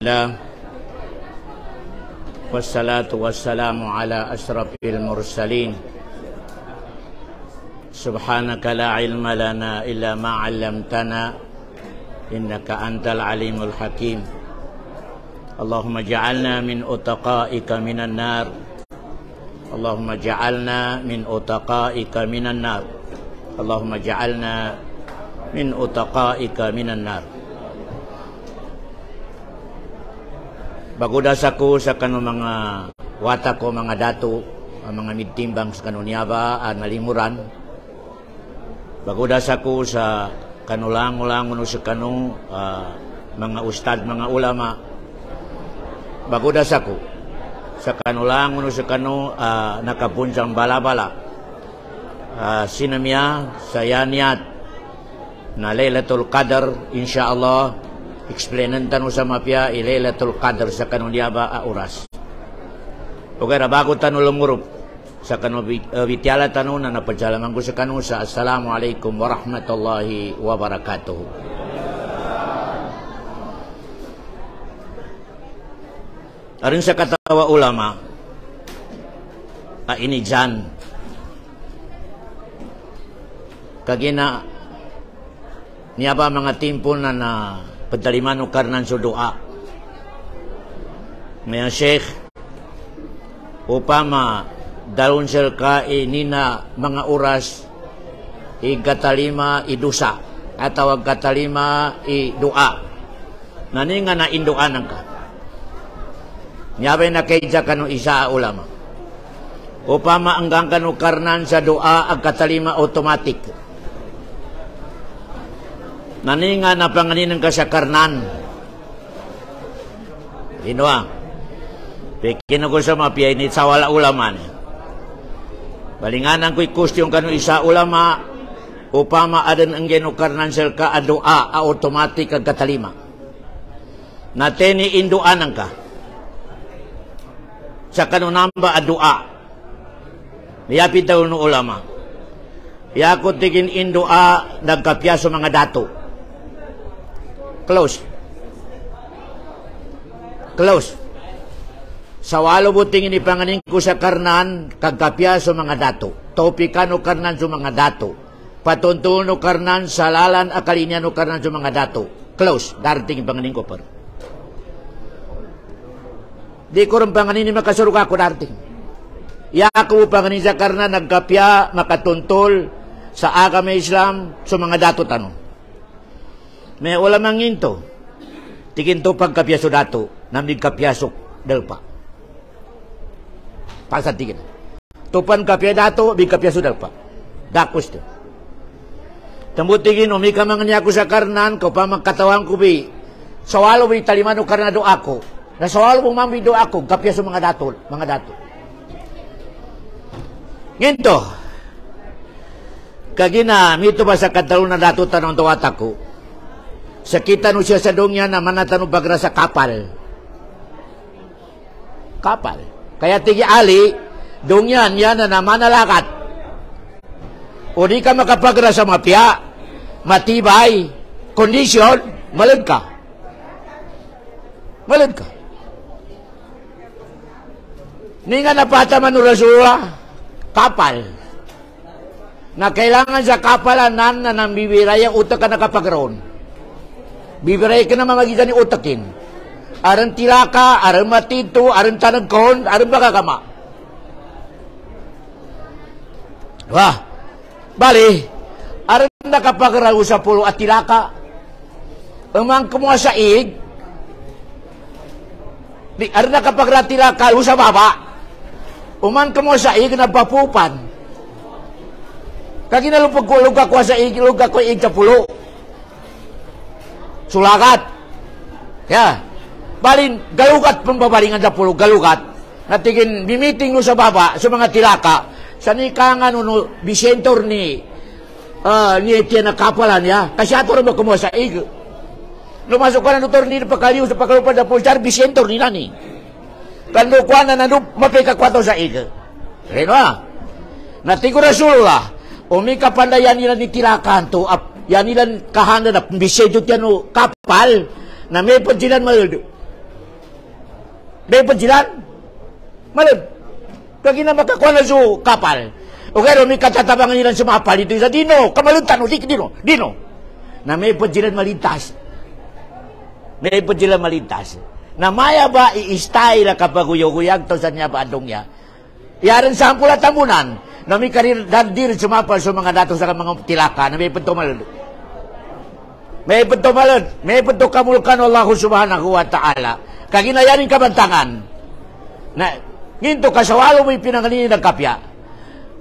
Alhamdulillah, wassalatu wassalamu ala ashrafil mursalin. Subhanaka la ilma lana illa ma 'allamtana innaka antal alimul hakim. Allahumma ja'alna min utaqaika minan nar. Allahumma ja'alna min utaqaika minan nar. Allahumma ja'alna min utaqaika minan nar. Bagudas ako sa kanong mga wata ko, mga dato, mga midtimbang sa kanong niyaba, nalimuran. Bagudas ako sa kanulang-ulang sa kanong mga ustad, mga ulama. Bagudas ako sa kanulang sa kanong nakapunsang bala-bala. Sinamya sa yaniyat na Laylatul Qadr, insyaallah. Explainan tanu sa mapya Lailatul Qadr sa kanunyaba oras. Okay ra bago tanu lumurup sa kanu bitiala tanu na napajalaman ko sa kanu sa assalamualaikum warahmatullahi wabarakatuh. Aron sa katawa ulama ini jan kagina niya ba mga timpo na padaliman o karnan sa doa. Ngayon, Sheikh, upama dalon sel ka nina mga oras igatalima idusa atau gatalima doa. Nani nga na indoanan ka. Nyabe na kayja kanu isa ulama. Upama anggang kanu karnan sa doa agatalima automatic. Naninga na panganinan ka sa karnan. Inoa. Pekin ako sa mapia ini sa wala ulama. Balinganan ko'y kustyon kanu isa ulama upama adan ang geno karnan sel ka doa automatic ang katalima. Nateni induanan ka. Sa kanu namba doa. Niyapit daw no ulama. Yakot tigin indua nagkapyaso mga dato. Close. Sa walo buting inipanganin ko sa karnan, kagkapya sa mga dato. Topikano karnan sa mga dato. Patuntuno karnan, salalan akalinyano karnan sa mga dato. Close. Darating ipanganin ko par. Di ko rin panganin makasuruk ako darating. Yako panganin sa karnan, nagkapya, makatuntol sa agama Islam sa mga dato tanong. May wala manginto. Tikinto pagkapyaso dato. Namig kapyaso dalpa. Pasat tikin. Tupan kapya dato, big kapyaso dalpa. Dakos to. Tambutigin, umika mga niya ko sa karnan, kau pa magkatawan ko bi. Sawalo bi talimano karnado ako. Na sawalo mong mami do ako, kapyaso mga dato. Mga dato. Nginto. Kagina, mito ba sa katalon na dato tanong tawata ko? Sakita no siya sa dongya na manatano bagra sa kapal. Kapal. Kaya tigi ali, dongyan yan na manalakat. O di ka makapagra sa mapya, matibay, kondisyon, malad ka. Malad ka. Ni nga napata manurasura, kapal. Na kailangan sa kapalanan na nambibiraya utak ka nakapagroon. Bibiray ka na mga gigan ni utakin. Aran tilaka, aran matito, aran tanagkon, aran bakakama. Wah, bali, aran nakapagaraw sa pulo at tilaka. Umang kumuha sa ig. Aran nakapagaraw tilaka sa baba. Umang kumuha sa ig na papupan. Kaginalupag ko, luga ko sa ig, luga ko ig sa pulo. Sulakat. Ya. Balin, galugat pambabalingan sa pulo, galugat. Natigin, bimiting no sa baba, sa mga tilaka. Sa nikangan no, bisentor ni Etienne na kapalan ya. Kasi ato rin ba kumuha sa ig. Lumasok ka na no tornil pagkaliw sa pagkalupad na pulsar, bisentor nila ni. Kando kuha na nanup, mapikakwato sa ig. Rino ha. Natigo na sula. Umikapandayan nila ni tilakan to, yan nilang kahanda na bisedyo yan o kapal na may pagsinan malado. May pajilan. Malun. Kagina makakuha na su kapal. O kaya may katatabangan nilang sumapal dito sa Dino. Kamaluntan o Dino. Dino. Na may pajilan malintas. May pajilan malintas. Na maya ba i-style na kapag-uyog-uyag to sa niya ba adong niya. Yaran sa pula tamunan. Na may karir dandir sumapal sa mga dato sa mga tilaka. Na may pantumalun. May pantumalun. May pantukamulkan Allah subhanahu wa ta'ala. Kaginayanin kabantangan. Na ginto kasawalo mo'y pinanganin ng kapya.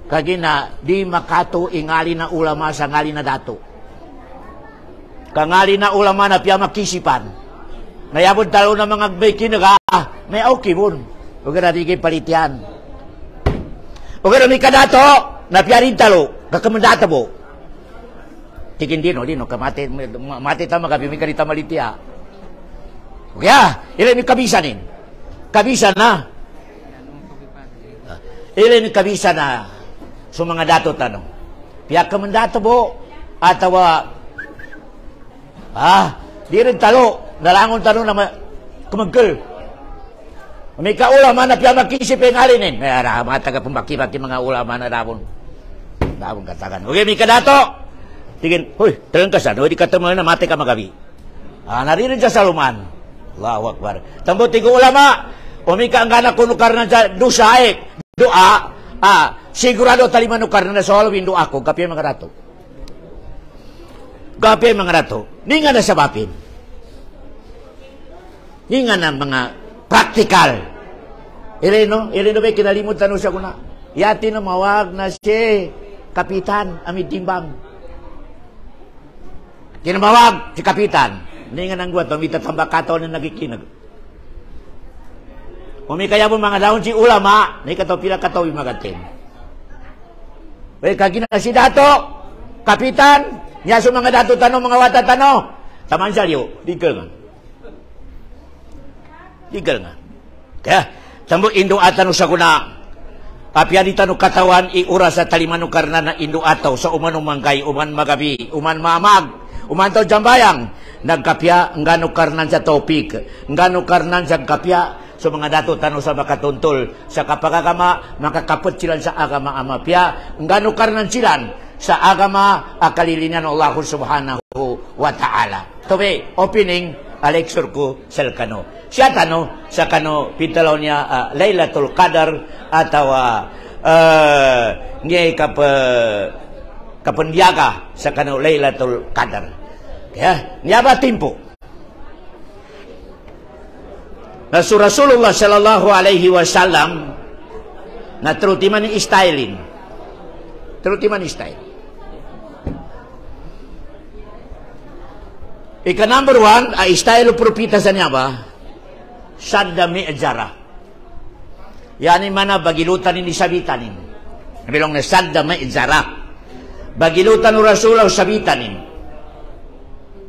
Kagina di makato ingali na ulama sa ngali na dato. Kangali na ulama na piya makisipan. Nayabon talo na mga may kinaga, may okay mo. Huwag na natin palitian. Huwag na may kadato, na piya rin talo, kakamandata mo. Tigin dino, mati tama ka, may kanita malitia. Okay ilan may kabisanin. Kabisan na. Ilan may kabisan na. So mga dato tanong. Piya kamandato mo, atawa, di rin talo. Nalangon tanong na kumagkal. May kaulaman na piya makisip yung halinin. Mga taga-pumaki-paki mga ulaman na dabon. Dabon katakan. Okay, may kadato. Tingin, huy, talagang kasan. Hindi ka tamalan na mati ka magabi. Narinig sa saluman. Allahu Akbar. Tambo tigo ulama. Umika ang ganak kunukar na sa dusaik. Doa. Sigurado talimanukar na sa halawin doa ko. Kapi mga rato. Kapi mga rato. Di nga na sabapin. Di nga na mga practical. Ilino may kinalimutan no siya kuna. Yati na mawag na si Kapitan Amid Timbang. Kinamawag si Kapitan. Hindi nga nang guwat, umita tambakato na nagikinag. Umikaya mo mga daon si ulama, na ikataw pila kataw yung magatin. Kagina si dato, Kapitan, niya sa mga dato tanong, mga wata tanong. Taman siya liyo, digal nga. Digal nga. Kaya, tambo indo atano sa kuna, apya di tanong katawan, iura sa talimanong karna na indo ataw sa umanong manggay, uman magabi, uman mamag, uman taw jambayang, nagkapya, ngano karnan sa topik, ngano karnan sa kapya, so mga dato tanong sa makatuntol, sa kapagagama, makakapot silan sa agama amapya, ngano karnan silan, sa agama, akalilinan Allah subhanahu wa ta'ala. Tobe, opening, lecture ko sa kano. Siya tano, sa kano, pitalaw niya, Laylatul Qadar, ataw, niya kapandiyaga sa kano, Laylatul Qadar. Kaya, niya ba timpo? Na Rasulullah sallallahu alaihi wasallam na trutiman ni stylin. Trutiman ni style. Ika number 1, ay style propita sa niya ba? Sadda mi'ajara. Yani mana bagilutan ni sabitanin. Nabilong na sadda mi'ajara. Bagilutan ni Rasulullah sabitanin.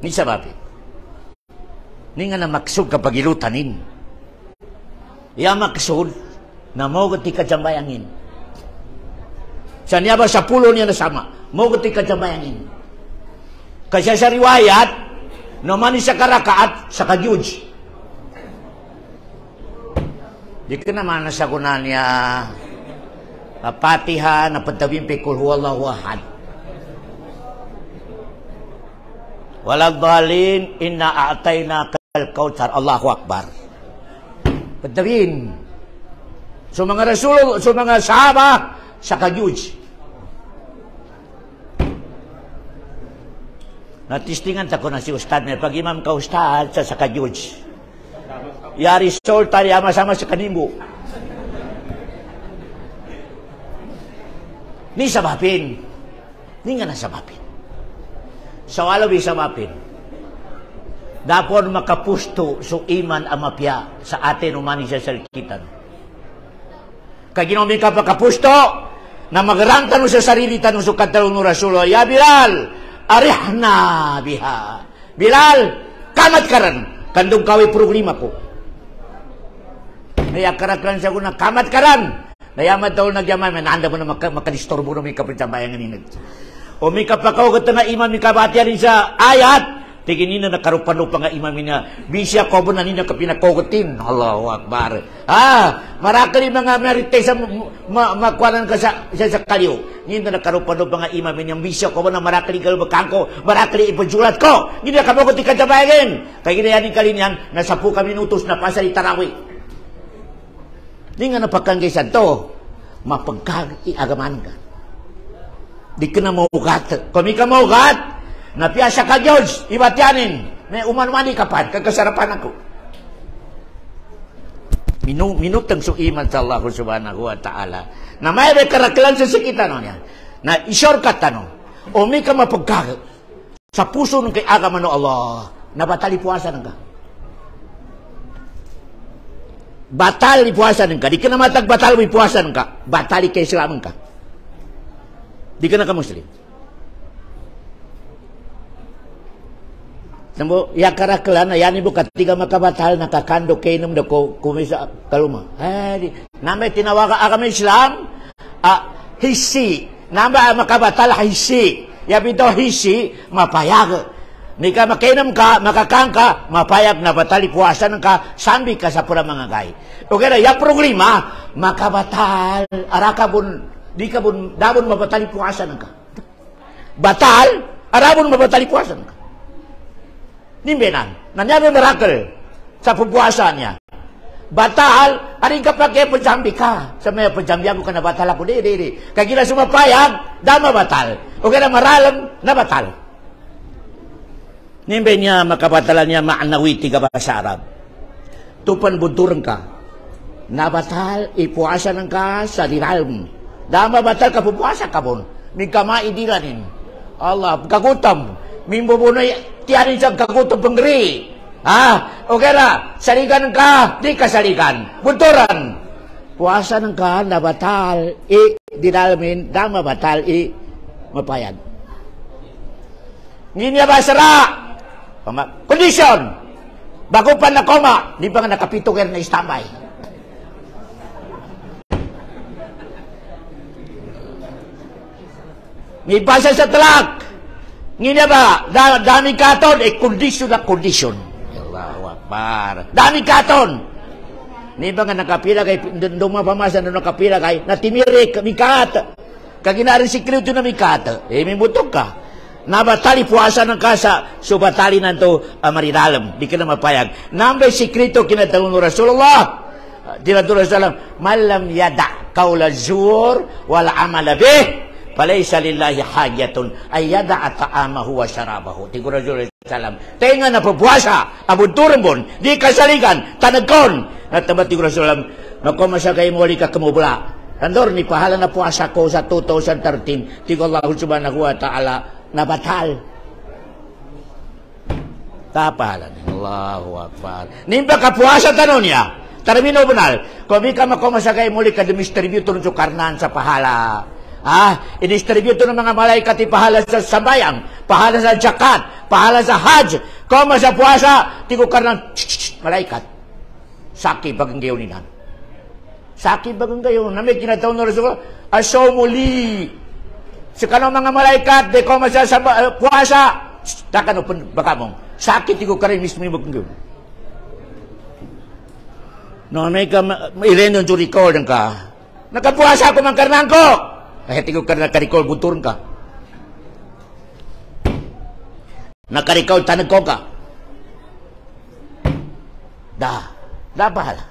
Ni sababi. Ni nga na maksud ka pagilutanin. Ya maksud na mogot ti kajambayangin. Sa niya ba sa pulo niya na sama. Mogot ti kajambayangin. Kasi sa riwayat, naman sa karakaat sa kagyuj. Di ka naman nasagunan niya Fatiha na pagtawin pe kul huwallahu ahad. Walang balin, inna a'tayna kal kautsar. Allahu Akbar. Pagtawin. So mga rasul, so mga sahaba, sa kagyuj. Natistingan ta ko na si Ustad. May pag-imam ka Ustad sa kagyuj. Yari sol tali ama-sama sa kanimbo. Ni sabapin. Ni nga nasabapin. Sa walawi sabapin. Dapon makapusto so iman amapya sa atin umani sa salkitan. Kaya ginomi ka pakapusto na magarang tanong sa sarili tanong sa katalong ng Rasulullah. Ya Bilal, arihna biha. Bilal, kamat karan. Kandong kaway problema ko. Naya karaklan siya ko na kamat karan. Nayaman daw nagyaman. Mananda mo na makadistorbo na may kapitsambayan nga ninag. O may kapakaw ka nga iman may kabatiya rin sa ayat. Tigin ina nakarupan-rupa nga imam niya. Bisya ko ba na nina kapinakogotin. Allahu Akbar. Marakali mga merite sa makwanan ka sa kaliw. Nina nakarupan-rupa nga imam niya. Bisya ko ba na marakali kalubakang ko. Marakali ipajulat ko. Nina kamogotin ka tabayin. Kaya ginayanin kalinyan, nasa 10 minutos na pasali tarawih. Di nga napagkanggisan to. Mapagkag-iagaman ka. Di ka na maugat. Kung ka maugat, napiyasa ka Diyos, ibatyanin. May umanumani ka pa, kagkasarapan ako. Minutang suiman sa Allah subhanahu wa ta'ala. Na may karaklan sa sikitan niya. Na isorkat tanong. O may ka mapagkag. Sa puso ng kay agaman ng Allah. Na batali puwasan ka. Batali puwasan ka. Di ka na matagbatal may puwasan ka. Batali kay Islaman ka. Di ka na ka-Muslim. Namo ya karaklan yani bu katiga makabatal nakakando kainom dako kumisa kaluma. Namay tinawaga agama Islam hisi. Namba makabatal hisi. Ya bitaw hisi mapayag. Nika makainom ka, makakangka, mapayag na batali puwasan ka, sambi ka sa pura mga gay. Okay na, ya problema, makabatal, arakabun, di ka bun, dabon mabatali puwasan ka. Batal, arabon mabatali puwasan ka. Nimbenan, nangyari miracle sa pupuasa niya. Batal, aring kapag kaya pajambi ka. Sa may pajambi ako ka na batal ako. Di. Kaya gila sumapayag, dama batal. O kaya maralam, na batal. Nimbe niya, makabatalan niya, maanawiti ka ba sa Arab. Tupan bunturang ka. Nabatal, ipuasa ng ka sa diralam. Dama batal ka pupuasa ka bon. May kamaidiranin. Allah, kagutam. Mimbubunoy, tiyanin sa kagutom penggeri. Okay na. Saligan ka, di ka saligan. Bunturan. Puasa ng ka, na batal, didalamin, dama batal, mapayag. Hindi niya ba sara? Condition. Bago pa na koma, di ba nga nakapito kayo na istambay? May basa sa talak. Ngina ba, dami katon, condition na condition. Allahu Akbar. Dami katon. Ni ba nga nakapila kay, dumapamasa na nakapila kay, natimirik, mikat. Kaginarin si Kristo na mikat. May butog ka. Nabatali puasa ng kasa, so batali na ito maridalam. Di ka na mapayag. Nambay si Kristo kinatawag ng Rasulullah. Tinatulog sa alam, malam yada kaula zuur wala amala bih. Palaysa lillahi hajatun ayyada ta'amahu wa syarabahu. Tigo Rasulullah salam. Tenga na pupuasa, abunturun bon, di kasaligan, tanagkon. Natabat tigo Rasulullah, nakomasa kayo muli ka kamubula. Andor ni pahala na puasa ko sa 2013. Tigo Allah subhanahu wa ta'ala na batal. Tapalan. Allahu Akbar. Nimba ka puasa tanong niya. Termino benar. Kung di ka makomasa kayo muli ka dimistributor ng karnan sa pahala. I-distribute ng mga malaikat pahala sa sambayang, pahala sa zakat, pahala sa hajj. Kung sa puasa, tigo karnan, malaikat. Saki bagang gayon ninan. Saki bagang gayon. Na may kinatawag na Rasulullah, aso muli. Sa kanong mga malaikat, de kung sa puasa, takan o baka mong, saki tigo karnan mismo yung bagang gayon. No, may ka, ilen yung recall ka. Nakapuasa ako mang karnan ko. Kaya tingog ka na nakarikaw, bunturun ka. Nakarikaw, tanag ko ka. Da bahala.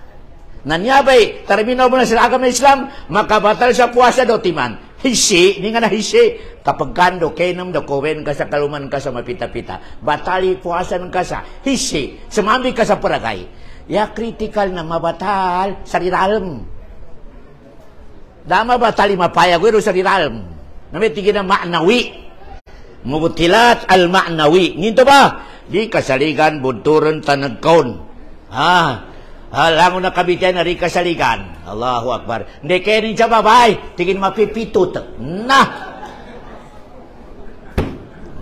Nanyabay, terminaw mo na sa agama Islam, makabatal sa puasa daw timan. Hisi, hindi nga na hisi. Kapag kando, kenam da kowen ka sa kaluman ka sa mapita-pita. Batali puasa ng kasa. Hisi, sumambi ka sa paragay. Ya, critical na mabatal sa riralam. Dama ba tali mapayag wiro sa riralam? Namitigin na ma'nawi. Mubutilat al-ma'nawi. Nginto ba? Di kasaligan, bunturan, tanagkaon. Alam mo na kabitian na rin kasaligan. Allahu Akbar. Hindi kaya rin siya babay. Tingin mapipitut.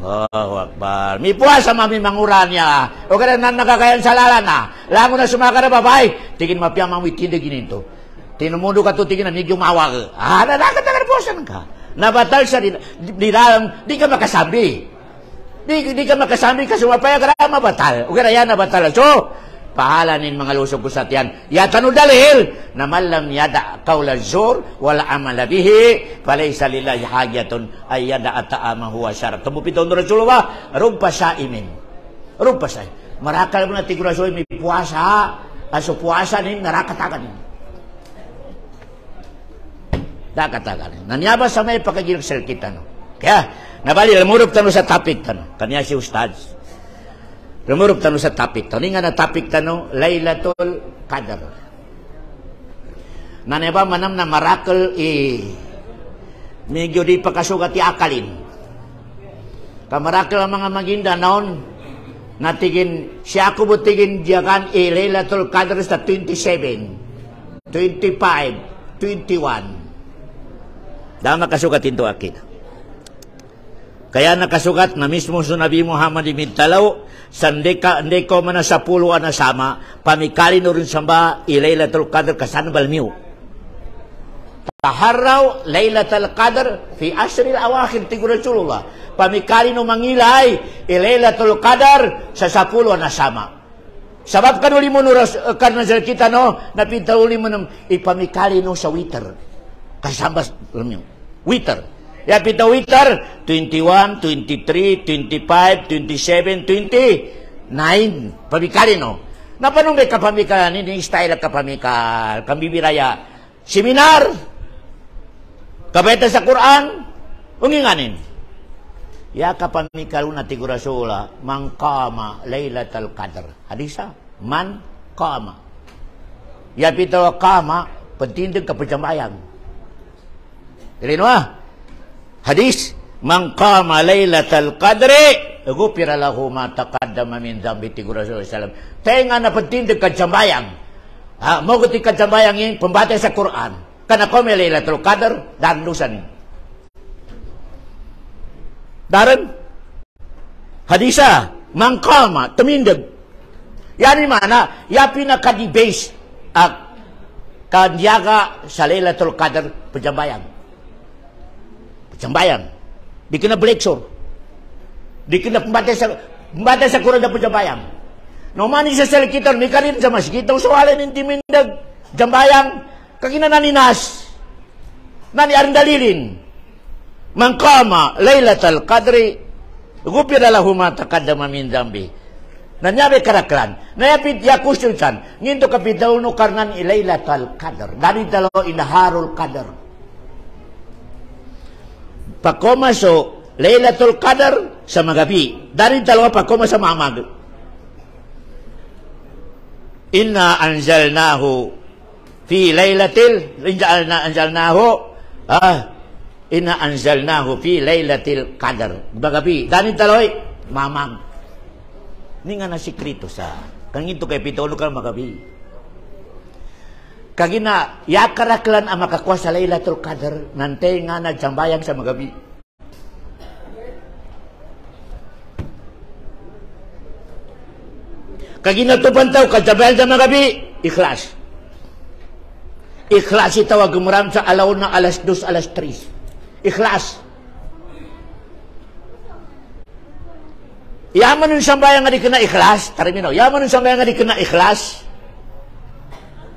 Allahu Akbar. May puwasa mami manguran niya. O kada na nakakayan sa lala na. Alam mo na sumaka na babay. Tingin mapiyang mamitinda gininto. Tinumundo ka to tingin na medyo mawag. Nalakat na puwasan ka. Nabatal sa diralam, di ka makasabi. Di ka makasambi ka sumapaya karama batal. O kaya na batal. So, pahalanin mga lusog ko sa tiyan. Yatano dalil na malam yada kaula zur wala amala bihi falaysa lillahi hajatun ay yada ata'ama huwa syarat. Tumupito ng Rasulullah, rumpa sa imin. Rumpa sa imin. Marakal mo na tigurasoy may puasa. Aso puasa nin narakatagan. Nakatagan. Nanyaba sa may pakagilagsal kita. No? Kaya, nabali, lamurog tano sa topic. Kanya si Ustads. Lumurog tano sa topic. Ni nga na topic tano, Laylatul Qadr. Naneba manam na miracle medyo di pakasugat akalin. Kamarakal ang mga maginda noon, natigin, siya ako butigin diyakan Laylatul Qadr sa 27, 25, 21. Dahil makasugat ito akin. Kaya nakasugat na mismo sa Nabi Muhammad imintalaw, hindi ko man sa pulo na sama, pamikali no rin samba, Laylatul Qadr kasan balmiw. Taharaw, Laylatul Qadr, fi asril awakhir, tigur Rasulullah. Pamikali no mangilay, Laylatul Qadr, sa 10 na sama. Sabab kanuli mo no, karnasal kita no, napintawuli mo no, ipamikali no sa witer. Kasambas, balmiw. Witer. Ya pita witar 21, 23, 25, 27, 29 pamikali no. Napanong may kapamikal ni style kapamikal kambibiraya seminar kabeta sa Quran unginganin. Ya kapamikal una ti Rasulullah man qama Lailatul Qadr. Hadisa man qama. Ya pita qama pentindig kapajambayan. Ilino Hadis, man qama Lailatul Qadri, ghufira lahu ma taqaddama min dhanbi ti Rasulullah sallallahu alaihi wasallam. Tenga na patindig kadjambayang. Mo guti kadjambayang ing pembate sa Quran. Kana ko may Lailatul Qadr dan dusan. Daran hadisa, man qama tumindig. Yani mana, ya pinaka-debase kanyaga sa Lailatul Qadr pajambayang. Jambayan. Di kena lecture. Di kena pembata sa Quran na jambayang. No mani sa sel kita ni kanin sa masjid taw soalan inti mindag jambayang kakina naninas. Nani arin dalilin. Man qama Lailatul Qadri ghufira lahu ma taqaddama min dhanbi. Nanyabe karaklan. Nayapit ya kusulsan. Nginto kapitaw no karnan Lailatul Qadr. Dari talo inaharul Qadr. Pakoma so Lailatul Qadr sa magabi. Dari dalawa pakoma sa mamag. Inna anzalnahu fi lailatil inna anzalnahu fi lailatil qadr. Magabi. Dari dalawa mamag. Ni nga na sikrito sa kangito kay pitolo ka magabi. Kagina, yakaraklan ang makakuha sa Lailatul Qadr, nante nga nagjambayang sa magabi. Kagina tupantaw, kagjambayang sa magabi, ikhlas. Ikhlas itawag umuram sa alaw na alas 2, alas 3. Ikhlas. Yaman nun sambayang nga di kena ikhlas, tarimino, yaman nun sambayang nga di kena ikhlas,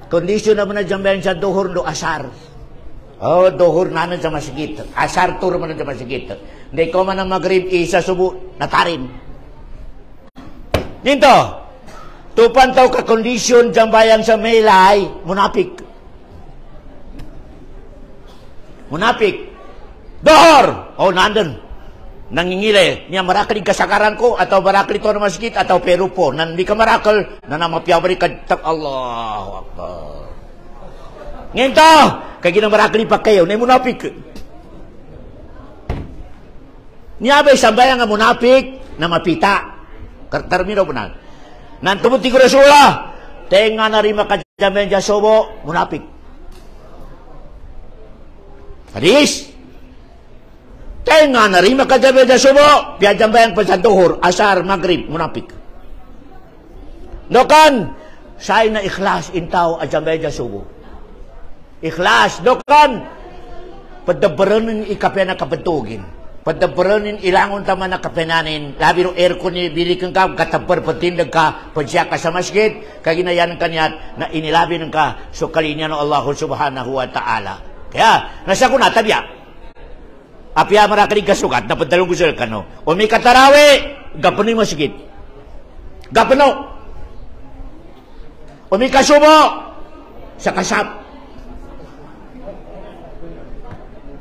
kondisyon naman na jambayan sa duhur do asar. Oh, duhur nanan sa masigit. Asar tur man sa masigit. Hindi ko man ang magrib isa subo natarin. Dito, tupantaw ka kondisyon jambayan sa melay, munapik. Munapik. Duhur! Oh, nandun. Nangingile. Niya marakal kasakaran ko atau marakal ito na masigit atau pero po. Nandi ka marakal na namapiyabari ka tak Allahu Akbar. Ngayon to, kaya ginamarakal ipakayo, na munapik. Niya ba'y sambayan nga munapik na mapita. Termino po na. Nantumot ti Rasulullah, tenga na rin makadyamen dya sobo, munapik. Hadis. Tenga na rin makadyamen dya sobo, piyadyamen pa sa duhur, asar, maghrib, munapik. Dokan, say na ikhlas intaw adyamen dya sobo. Ikhlas, dokan, padabaran ng ikapya na kapatugin. Pagtaparonin ilangon tama na kapenanin, labi ro aircon ni bilikan ka, katapar patindag ka, padsya ka sa masjid, kaginayan kanyat na inilabi ng ka, so kalinya ng Allah subhanahu wa ta'ala. Kaya, nasa ko na, tabya. Apya marakalig kasukat, napadalong gusal ka, no? O may katarawi, gapano yung masjid. Gapano. O may kasubo, sa kasap.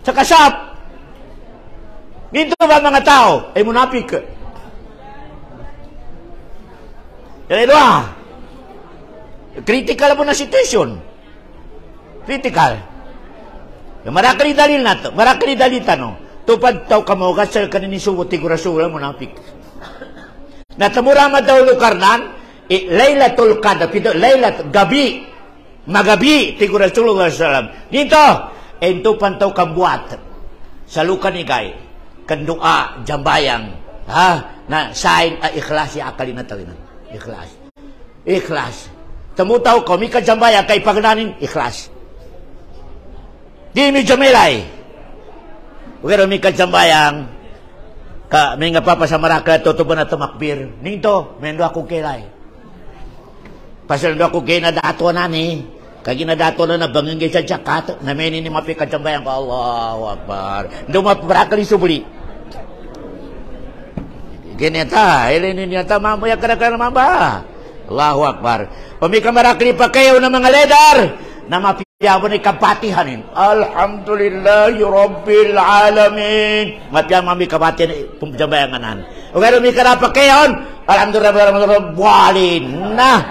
Sa kasap. Dito ba mga tao? Ay munapik. Yan ito critical po na situation. Critical. Marakali dalil na to. Marakali dalil tanong. Tupad tao kamogas sa kanini sugot tigurasura munapik. Natamurama daw lukarnan, Laylatul Qadr, Laylat, gabi, magabi, tigurasura salam. Dito, ento pantaw kambuat sa lukan ni Gay. Kandua jambayang na sign ikhlas ya akalin na tawinan ikhlas temutaw ko mi ka jambayang kay pagnanin ikhlas di mi jamelay pero mi ka jambayang ka may nga papa sa maraka toto ba na tumakbir nito mendo ako kelay pasal do ako kay na dato na ni kagi na dato na bangingay sa jakat na may ni mapika jambayang ko Allahu Akbar do maprakali subuli Ganyan ilinin niya ta mamaya kada-kada mamba. Allahu Akbar. Pamika marakli pa kayo ng mga ledar na mapiyabo ni kapatihanin. Alhamdulillahi Rabbil Alamin. Mapiyang mami kapati ni pumjabayanganan. O kaya mi kada pa kayo, alhamdulillah walin na.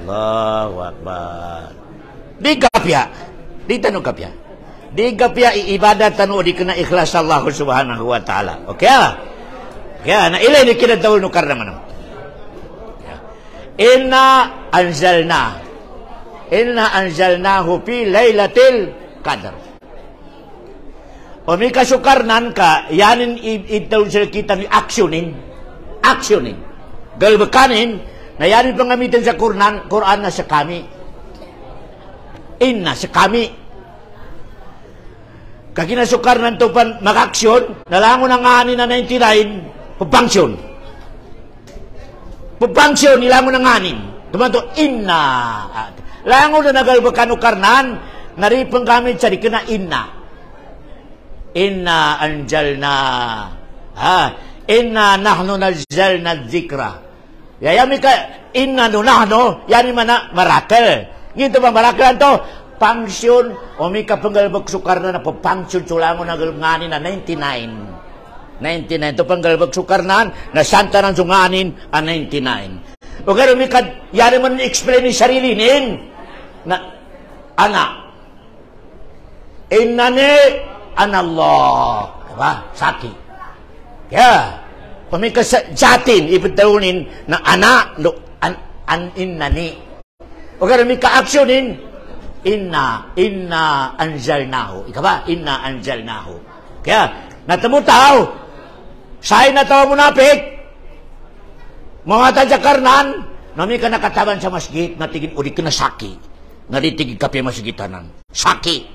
Allahu Akbar. Di kapya. Di tanong kapya. Di kapya iibadat tanu di kena ikhlas Allah subhanahu wa ta'ala. Okay kaya na ilay ni kinatawal no karna manam. Inna anzalnahu fi laylatil qadr. O may kasukarnan ka, yanin itawal sila kita ni aksyonin. Galbakanin, na yanin pangamitin sa Quran na sa kami. Inna sa kami. Kaginasukar ng tupan mag-aksyon, nalangon ang ani na 99, pabangsyon. Nilangon ang anin. Tumanto, inna. Langon na nagalbakanukarnan, naripang gamit sa di ka na inna. Inna anjalna. Inna nahnu nazzalna dzikra. Yayami ka, inna nunahno, yan man na marakel. Ngito ba marakel to? Pangsyon, o may kapanggalbag sukar na papangsyon sulangon na galunganin na 99. Ito panggalbag sukar na santa ng sunganin a 99. O kaya may yari man explain ni sarili nin na anak. Innani anallah. Diba? Saki. Kaya, may kasatin, ipatawunin na anak, innani. O kaya may ka-aksyonin, Inna anzalnahu. Ika ba? Inna anzalnahu. Kaya, natamutaw, say na tawa munapik, mga tadyakarnan, nami ka nakataban sa masjid, natigin uri ka na saki, naritigig kape masjidtanan. Saki.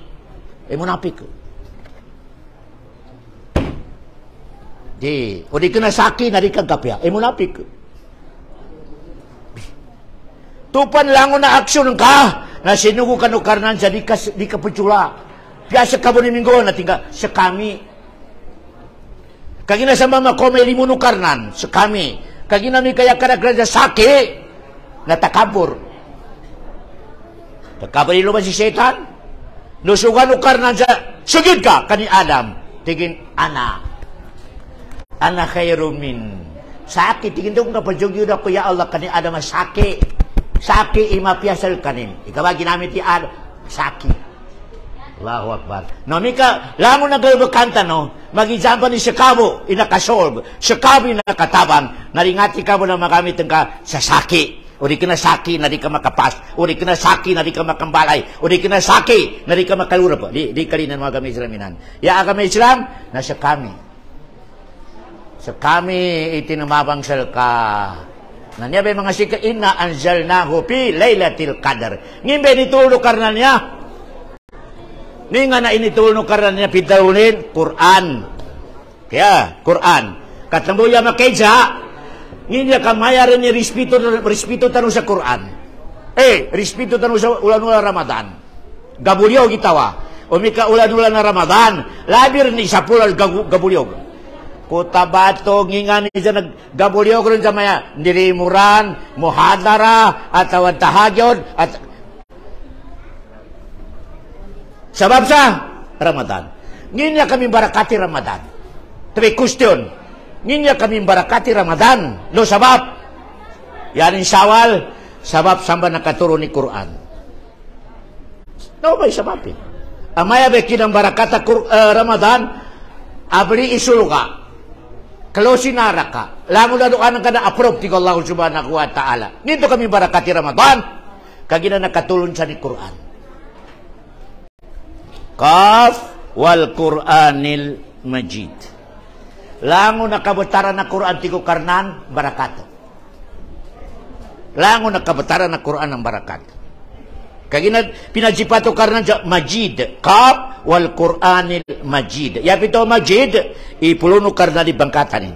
Munapik. Di, uri ka na saki, narikag kape. Munapik. Tupan lang na aksyon ka, na sinugo ka no karnan sa di ka putsula. Piyasa ka mo ni Minggo na tinga sa kami. Kagina sa mama ko may limuno karnan sa kami. Kagina mi kaya karagran sa saki na takabur. Takabur ilo ba si Satan? Nusugan no karnan sa sugid ka kani Adam. Tigin ana khairum min. Saki tigin dong kapajugyud ako ya Allah kani Adam saki. Saki imapiyasal kanin. Ikaw ginamit ti Adam. Saki. Allahu Akbar. No, mika, langon na galbakanta, no? Mag-example ni Shikabo, inakasolve. Shikabo inakatabang. Naringati ka mo na magamit ka sa saki. O di ka na saki, na di ka makapas. O di ka na saki, na di ka makambalay. O di ka na saki, na di ka makalurap. Di kalinan mga kami Islaminan. Ya kami Islam, nasa kami. Sa kami, itinamabangsal ka. Nanya ba mga sika, inna anzalnahu fi laylatil qadr. Ngimbe nitulog karna niya. Ni nga na initulno karna niya pitaunin, Quran. Kaya, Quran. Katambuya makaysa, niya kamaya rin ni respeto tanong sa Quran. Respeto tanong sa ulan-ulan Ramadan. Gabulyog itawa. Umika ulan-ulan na Ramadan. Labir ni sa pulal gabulyog. Kutabato, ngingan niya naggabulyog rin sa maya. Nirimuran, muhadara, at tawad tahagyod, at sabab sa Ramadan. Nginya kami barakati Ramadan. Tapi question, nginya kami barakati Ramadan. Lo sabab, yanin Syawal, sabab samba nakaturo ni Quran. No ba sabab eh? Amaya bekin ang barakata Ramadan, abri isulga. Kalau sinaraka, lango na doon ka na approve ti Allah subhanahu wa ta'ala. Nito kami barakati Ramadan, kagina nakatulon sa ni Quran. Qaf wal Qur'anil Majid. Lango nakabataran na Quran ti karnan barakat. Lango nakabataran na Quran ang barakat. Kagina pinajipato karnan Majid. Qaf wal Qur'anil Majid. Ya pito Majid ipuluno karna di bangkatanin.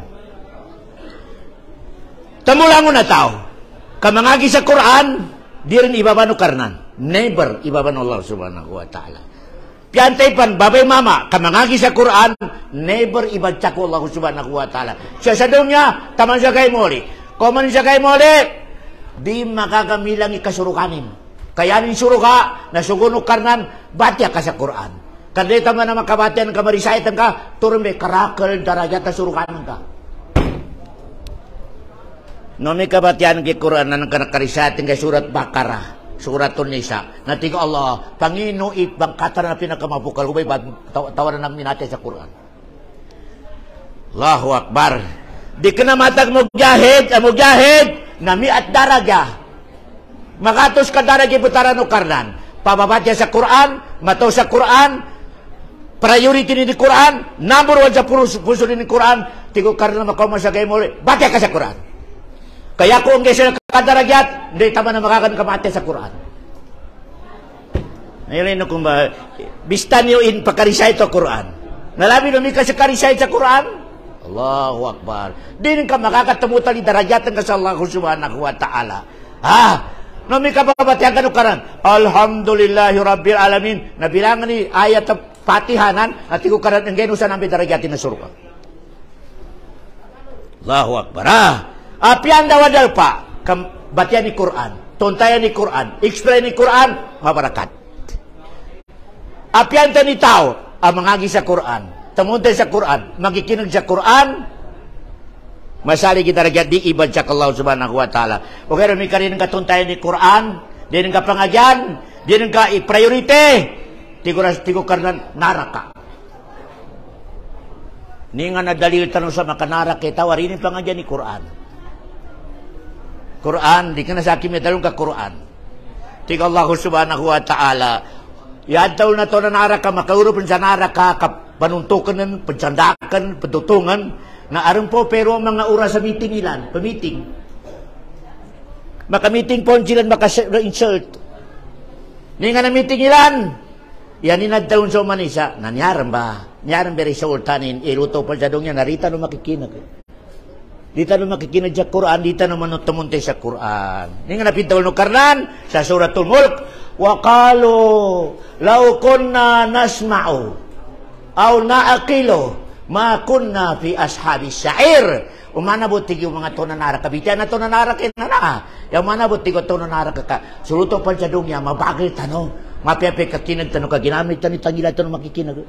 Tamulango na tao. Kamangagi sa Quran, di rin ibabano karnan. Never ibabano Allah subhanahu wa ta'ala. Piantay pan, babay mama, kamangagi sa Quran, never ibadsa ko Allah subhanahu wa ta'ala. Siya sa dunya, taman siya kay muli. Kuman siya kay muli, di makakamilang ikasurukanin. Kaya nin suruka, nasugunok karnan, batya ka sa Quran. Kandi tama na makabatyan ka, marisaitan ka, turun may karakal, darajat na surukanan ka. No may kabatyan kay Quran na nakarisaitan kay surat Bakara. Suratun Nisa. Natika Allah, Panginoon ibangkatan na pinakamabukal. Hubay ba tawanan namin natin sa Quran. Allahu Akbar. Di ka na matag mugjahid, nami at daragya. Makatos ka daragya putaran o karnan. Pababatya sa Quran, mataw sa Quran, priority ni Quran, number 1 sa puso ni Quran, tigo karnan makamasagay mo, batya ka sa Quran. Kaya kung kasi nakakadaragyat, hindi tama na makakamate sa Quran. Ngayon kung ba, bistan nyo in pakarisay ito Quran. Nalabi nyo ka sa karisay sa Quran? Allahu Akbar. Di ka makakatamutan ni daragyatan ka sa Allah subhanahu wa ta'ala. Nami ka babatyan ka no karan. Alhamdulillahi Rabbil Alamin. Nabilangan ni ayat patihanan at ikaw karan ang geno sa namin daragyatin na surga. Allahu Akbar. Apian dawadal pa, batyan ni Quran, tuntayan ni Quran, explain ni Quran, mabarakat. Apian ta ni tao, ang mangagi sa Quran, tamuntay sa Quran, magikinig sa Quran, masali kita ragyat di ibad sa Allah subhanahu wa ta'ala. Okay, may ka rin ang katuntayan ni Quran, di rin ka pangagyan, di rin ka i-priority, tigo karnan naraka. Ni nga nadalil tanong sa makanarak, tawarinin pangagyan ni Quran. Quran, di ka na sa akin may dalong ka Quran. Tiga Allah subhanahu wa ta'ala. Yadaw na to na naraka, makaurupin sa naraka, panuntukan, pansandakan, patutungan, na aron po, pero ang mga oras sa meeting ilan, pa-meeting. Maka-meeting po sila, maka-insult. Ni nga na meeting ilan, yan inadawon sa umanisa, nanyaran ba? Nanyaran ba resultanin, iluto pa sa dong yan, narita no makikinag. Dito na makikinad sa Quran, dito na manutumunti sa Quran. Hindi nga napintawal no karnan, sa suratul Mulk, وَقَالُوا لَوْ كُنَّا نَسْمَعُ أَوْ نَأَقِلُ مَا كُنَّا فِي أَصْحَابِ السَّعِيرِ. Umanabot tigyo mga tonanara ka. Bityan na tonanara ka na. Yung manabot tigyo tonanara ka. Suluto pa sa dungya, mabagil tano. Mapiapay ka kinag tano ka. Ginamit tani tangila tano makikinag.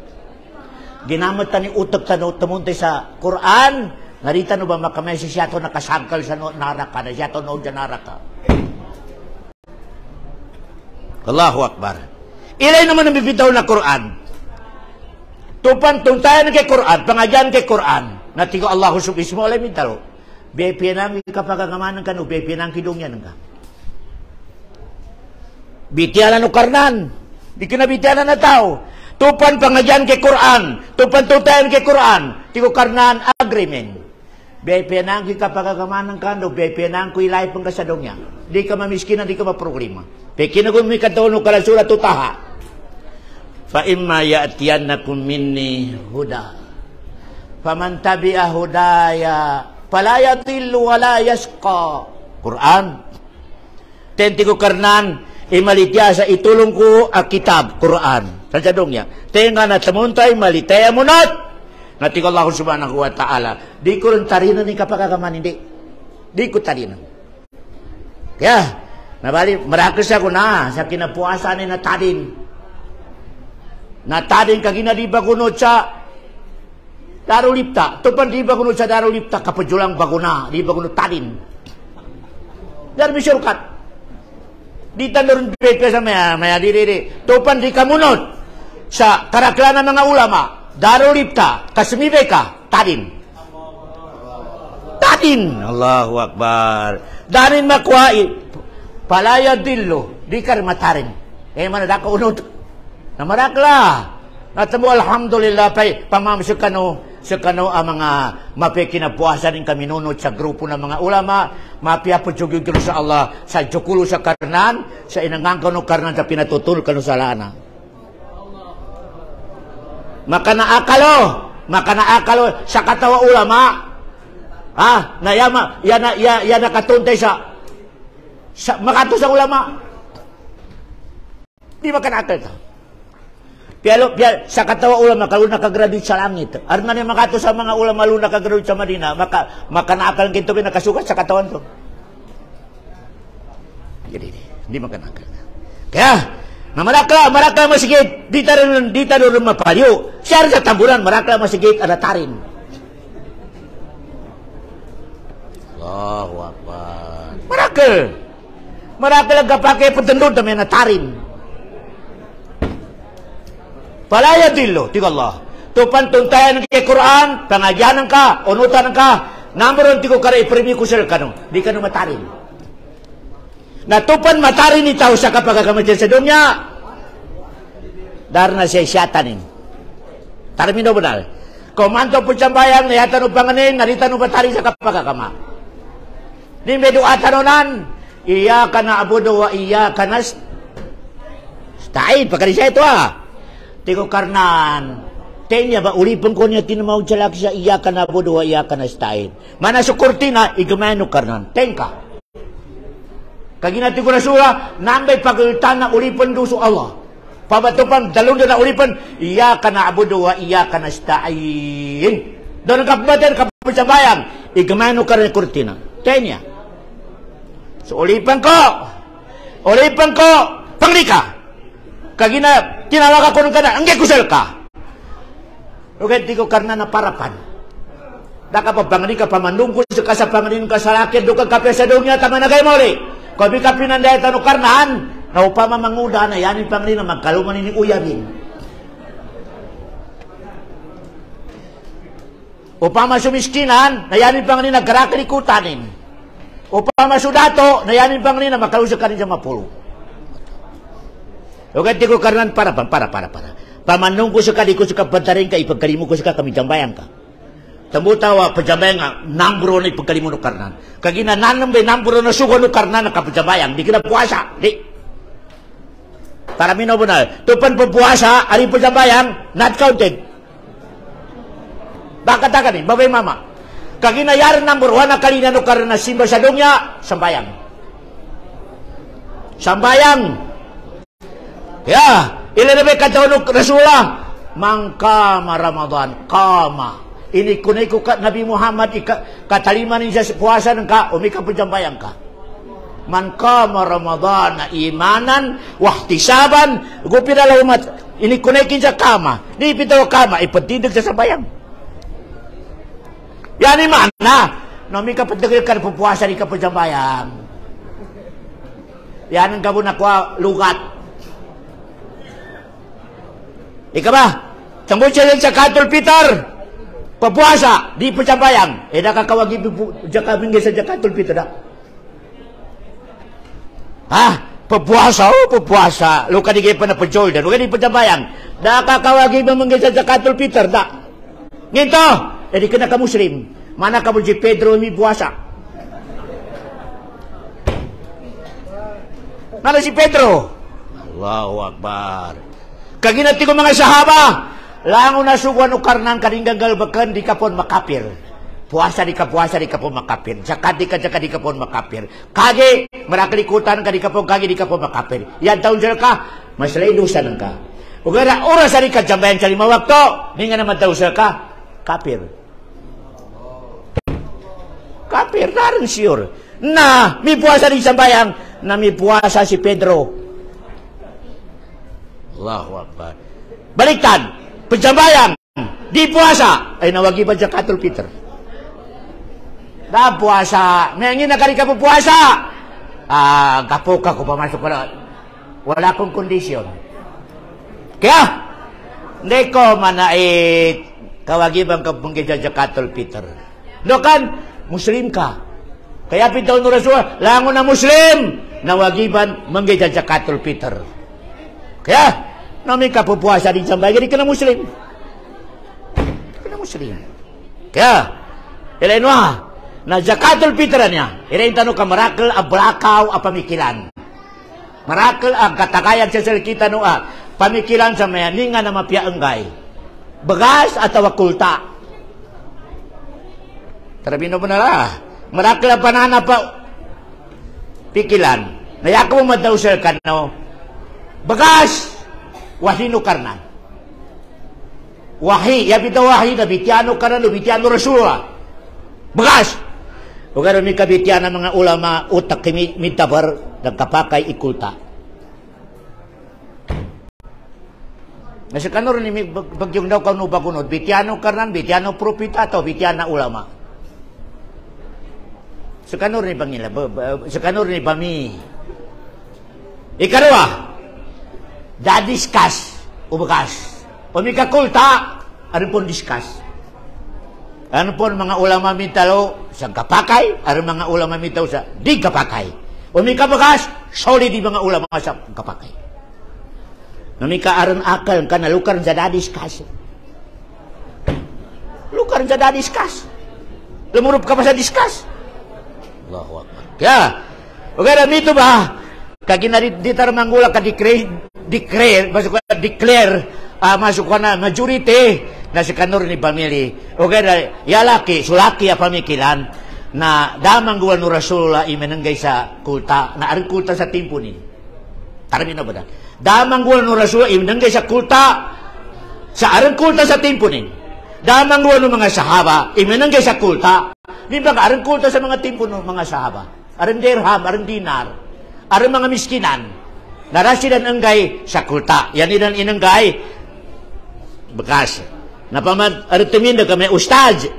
Ginamit tani utak tano tamunti sa Quran. Narita no ba makamesi siya to nakasangkal sa naraka na siya to noon sa naraka. Allahu Akbar. Ilay naman ang bibitaw na Quran. Tuntayan kay Quran, pangagyan kay Quran. Natigo Allah subhanahu wa ta'ala. Bepianang kapagangamanan ka no, bepianang kidungyan ka. Bitianan no karnan. Di ka na bitianan na tao. Tupan pangagyan kay Quran. Tupan tuntayan kay Quran. Tigo karnan agreement. Bepianang kapagangamanan ka no, bepianang kuilay pang kasadong niya. Di ka mamiskinan, di ka maproblema. Pekinagun mo ikataon no kalasura tutaha. fa imma ya'tiyannakum minni huda faman tabi'a hudaya fala yadhillu wa la yashqa. Quran. Tenti ko karnan imalitiasa itulong ko ang kitab Quran. Sajadongnya. Tenga na tamuntay malitaya munot. Nati ko Allah subhanahu wa ta'ala. Di ko rin tarinan ni kapagagaman hindi. Di ko tarinan. Kaya nabali merakas ako na sa kinapuasan ni natadin. Natadin kagina di bagunod sa Darulipta. Tupan di bagunod sa Darulipta kapajulang baguna. Di bagunod tadin. Dar misyurkat. Di tandoron peke sa maya diri. Tupan di kamunod sa karaklanan mga ulama. Darulipta kasmibeka tadin. Tadin. Allahu Akbar. Darin makwai palaya dillo di kar matarin. Mana da ka unod. Namarakla. Natamo alhamdulillah pay pamamsukano ang mga mapikinapuasan ng kaminunod sa grupo ng mga ulama, mapiapodjugyo kino sa Allah, sa jukulo sa karnan, sa inangangkaw no karnan sa pinatutulog kano sa lana. Makanaakalo sa katawa ulama, na yan nakatuntay sa makato sa ulama. Di makanaakal ta. Pialo sa katawa ulama kalau nakagraduate sa langit. Arman yung makato sa mga ulama lu nakagraduate sa Madina, maka naakal kinto nakasukat sa katawan to. Jadi hindi makanakal. Kaya marakla masigit di taron mapaliw. Siya sa tamburan marakla masigit ada tarin. Allahu Akbar. Marakla gapake petendud na tarin. Palaya dillo, tiga Allah. Tupan tuntayan ng Quran, pangagyanan ka, unutan ka, namuron tigo kare premi kusel kano, di kano matarin. Na tupan matarin ni tao sa kapagagamatin sa dunya, darna siya siyatanin. Tarmin do benal. Komanto po sambayang, nayatan o panganin, naritan o matarin sa kapagagama. Di medo atanonan, iya ka na abudo wa iya ka na stain, pagkari ito Tiko karnan. Tenya ba ulipon ko niya tinamaw siya sa iya ka na budo wa iya ka na stain. Mana sa kurtina igumano karnan. Tengka. Kaginati ko na sura nambay pagultan na ulipon do sa Allah. Pabatupan dalong na ulipon iya ka na budo wa iya ka na stain. Doon kapbadan kapsabayang igumano karnan kurtina. Tenya. So ulipan ko panglika. Kagina tinawag ako ng kana, angge kusel ka. Okay, di ko karna na parapan. Daka pa bangani ka pamandung ko sa kasapanganin ka sa lakit, do kag kape sa dunya, tama na kayo muli. Kabi ka pinanday tanong karnahan, na upama manguda na yanin pangani na magkaluman ni uyabin. Upama sumiskinan, na yanin pangani na garakrikutanin. Upama sudato, na yanin pangani na magkalusak ka rin sa mapulo. Okay, tiko karnan para. Pamanong ko sa ko sa kapatarin ka, ipagkalimu ko sa kami jambayan ka. Tambutawa, pajambayan nga, nambro na ipagkalimu no karnan. Kagina nanambay, nambro na sugo no karnan na kapajambayan. Di ka na puwasa. Di. Para minobunal. Tupan po puwasa, ari pajambayan, not counted. Bakit ka babay mama. Kagina yaran number 1 na kalina no karnan na simba sa dunya, sambayang. Ya, ilalabay katawag ng Rasulullah. Mangkama Ramadan, kama. Ini kunay ko Nabi Muhammad, kataliman niya sa puasa ng ka, umika po jambayang ka. Mangkama Ramadan, na imanan, wahtisaban, gupira laumat. Ini kunay kinsa kama. Di pitaw kama, ipatidig sa sabayang. Yan imana. No, umika patagil ka na pupuasa, di ka po jambayang. Yan ang gabo na kwa lugat. Ika ba? Tambol siya sa Katul Peter. Papuasa, di po sambayang. Nakakawagi jakabinggi sa Katul Peter na. Papuasa. Luka di kayo pa na pa-shoulder. Luka di po sambayang. Nakakawagi mamanggi sa Katul Peter na. Nginto, di ka na ka-Muslim. Mana ka mo si Pedro mi puasa. Mana si Pedro? Allahu Akbar. Kaginati ko mga sahaba, lango na suguan o karnan kaning galbakan di kapon makapir. Puasa di kapon makapir. Zakat di kapon makapir. Kage, marakalikutan ka di kapon makapir. Yan taon sila ka, mas laidusan ka. Ugara oras ari ka jambayan sa 5 wakto, ni nga naman taon sila ka, kapir. Kapir, narin sure. Na, may puasa di sambayang, na may puasa si Pedro. Allahu Akbar. Baliktad, pejambayang, di puasa, ay nawagi ba Zakatul Fitr? Na puasa, mayangin na kari ka po puasa. Kapuka ko pamasok ko na. Wala akong kondisyon. Kaya, hindi ko manait kawagibang ka pong Zakatul Fitr. No kan, Muslim ka. Kaya pitaw no Rasul, lango na Muslim, nawagiban mangga Zakatul Fitr. Kaya, namin ka po puasa din sa bagay, di ka na Muslim. Di ka na Muslim. Kaya, ilain mo na Zakatul Fitr niya, ilain tanong ka marakal a balakaw a pamikilan. Marakal ang katakayan sa salkita no pamikilan sa maya, ni nga na mapiaanggay. Bagas at awakulta. Tarabino mo na la. Marakal ang panana pa pikilan. Nayako mo madausal ka no. Bagas! Wahino karnan. Wahi, yabita wahi na bitiano karnan, bitiano Rasulullah. Bagas! O gano'n may kabitian ng mga ulama utak kimi mitabar nagkapakay ikulta. Nasa kanor ni bagyong daw kanu bagunod, bitiano karnan, bitiano propita to, bitiana ulama. Sa kanor ni bangila, sa kanor ni bami. Ikarwa, dadiskas ubagas. Pamikakulta, ano pong diskas? Ano po mga ulama mitalo sa kapakay, ano mga ulama mitalo sa di kapakay. Umikabagas, solid di mga ulama sa kapakay. Namikaaran akal ka na lukar sa dadiskas. Lukar sa dadiskas. Lumurup ka pa sa diskas. Allahu Akbar. Kaya, okay na mito ba? Kaginaritar manggula ka declare, masuk na majority na si kanor ni pamili. Okay na, yalaki, sulaki a pamikilan na damang guwan no Rasulullah imenenggay sa kulta, na aring kulta sa timpo ni. Karami na ba na? Damang guwan no Rasulullah imenenggay sa kulta, sa aring kulta sa timpo ni. Damang guwan no mga sahaba imenenggay sa kulta, di ba ka aring kulta sa mga timpo no mga sahaba? Aring dirham, aring dinar, aring mga miskinan, narasidan enggay sa kulta. Yan ilan inenggay bekas. Napamad aritimin kami ustaz.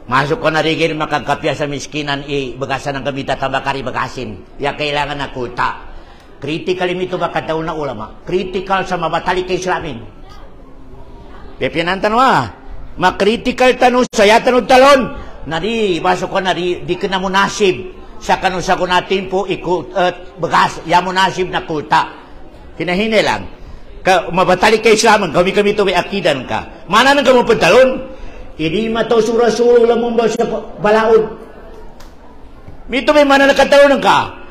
Masuk ko na rigir makagkapya sa miskinan bagasan ng gamita tabakari bagasin. Ya kailangan na kulta. Critical ito ba kataon na ulama? Critical sa mabatali kay Islamin. Pepianan tanong makritical tanong saya tanong talon. Nari masuk ko na di kena munasib sa kanong sa kunatin po bagas ya munasib na kulta. Hinahine lang. Mabatali kay Islam, kami ito may akidan ka. Mana nang kamu pentalon? Ini mataw surah-surah lamang ba sa balaod? Mito may mana nakatalon ka.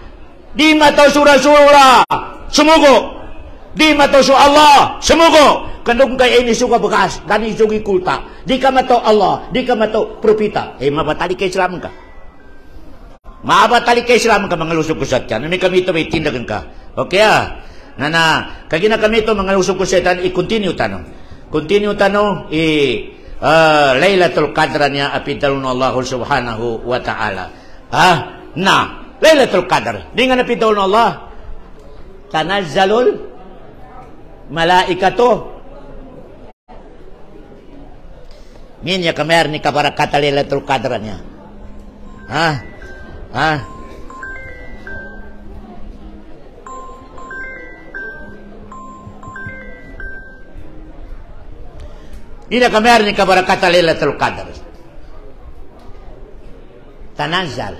Di mataw surah-surah, sumugo. Di mataw su Allah, sumugo. Kandong kay ini suka bekas, dan isugi kulta. Di ka mataw Allah, di ka mataw propita. Mabatali kay Islam ka. Mabatali kay Islam ka mga lusog kusat ka. Nami kami ito may tindagan ka. Okay Nana, kagina kami ito mga usok ko setan i-continue tanong. Continue tanong Lailatul Qadr niya apidalun Allah subhanahu wa ta'ala. Lailatul Qadr. Di nga napidalun Allah. Tanazzalul malaikato. Minya kamer ni kabarakata Lailatul Qadr niya. Ina kamer ni kabarakata Lailatul Qadr. Tanazal.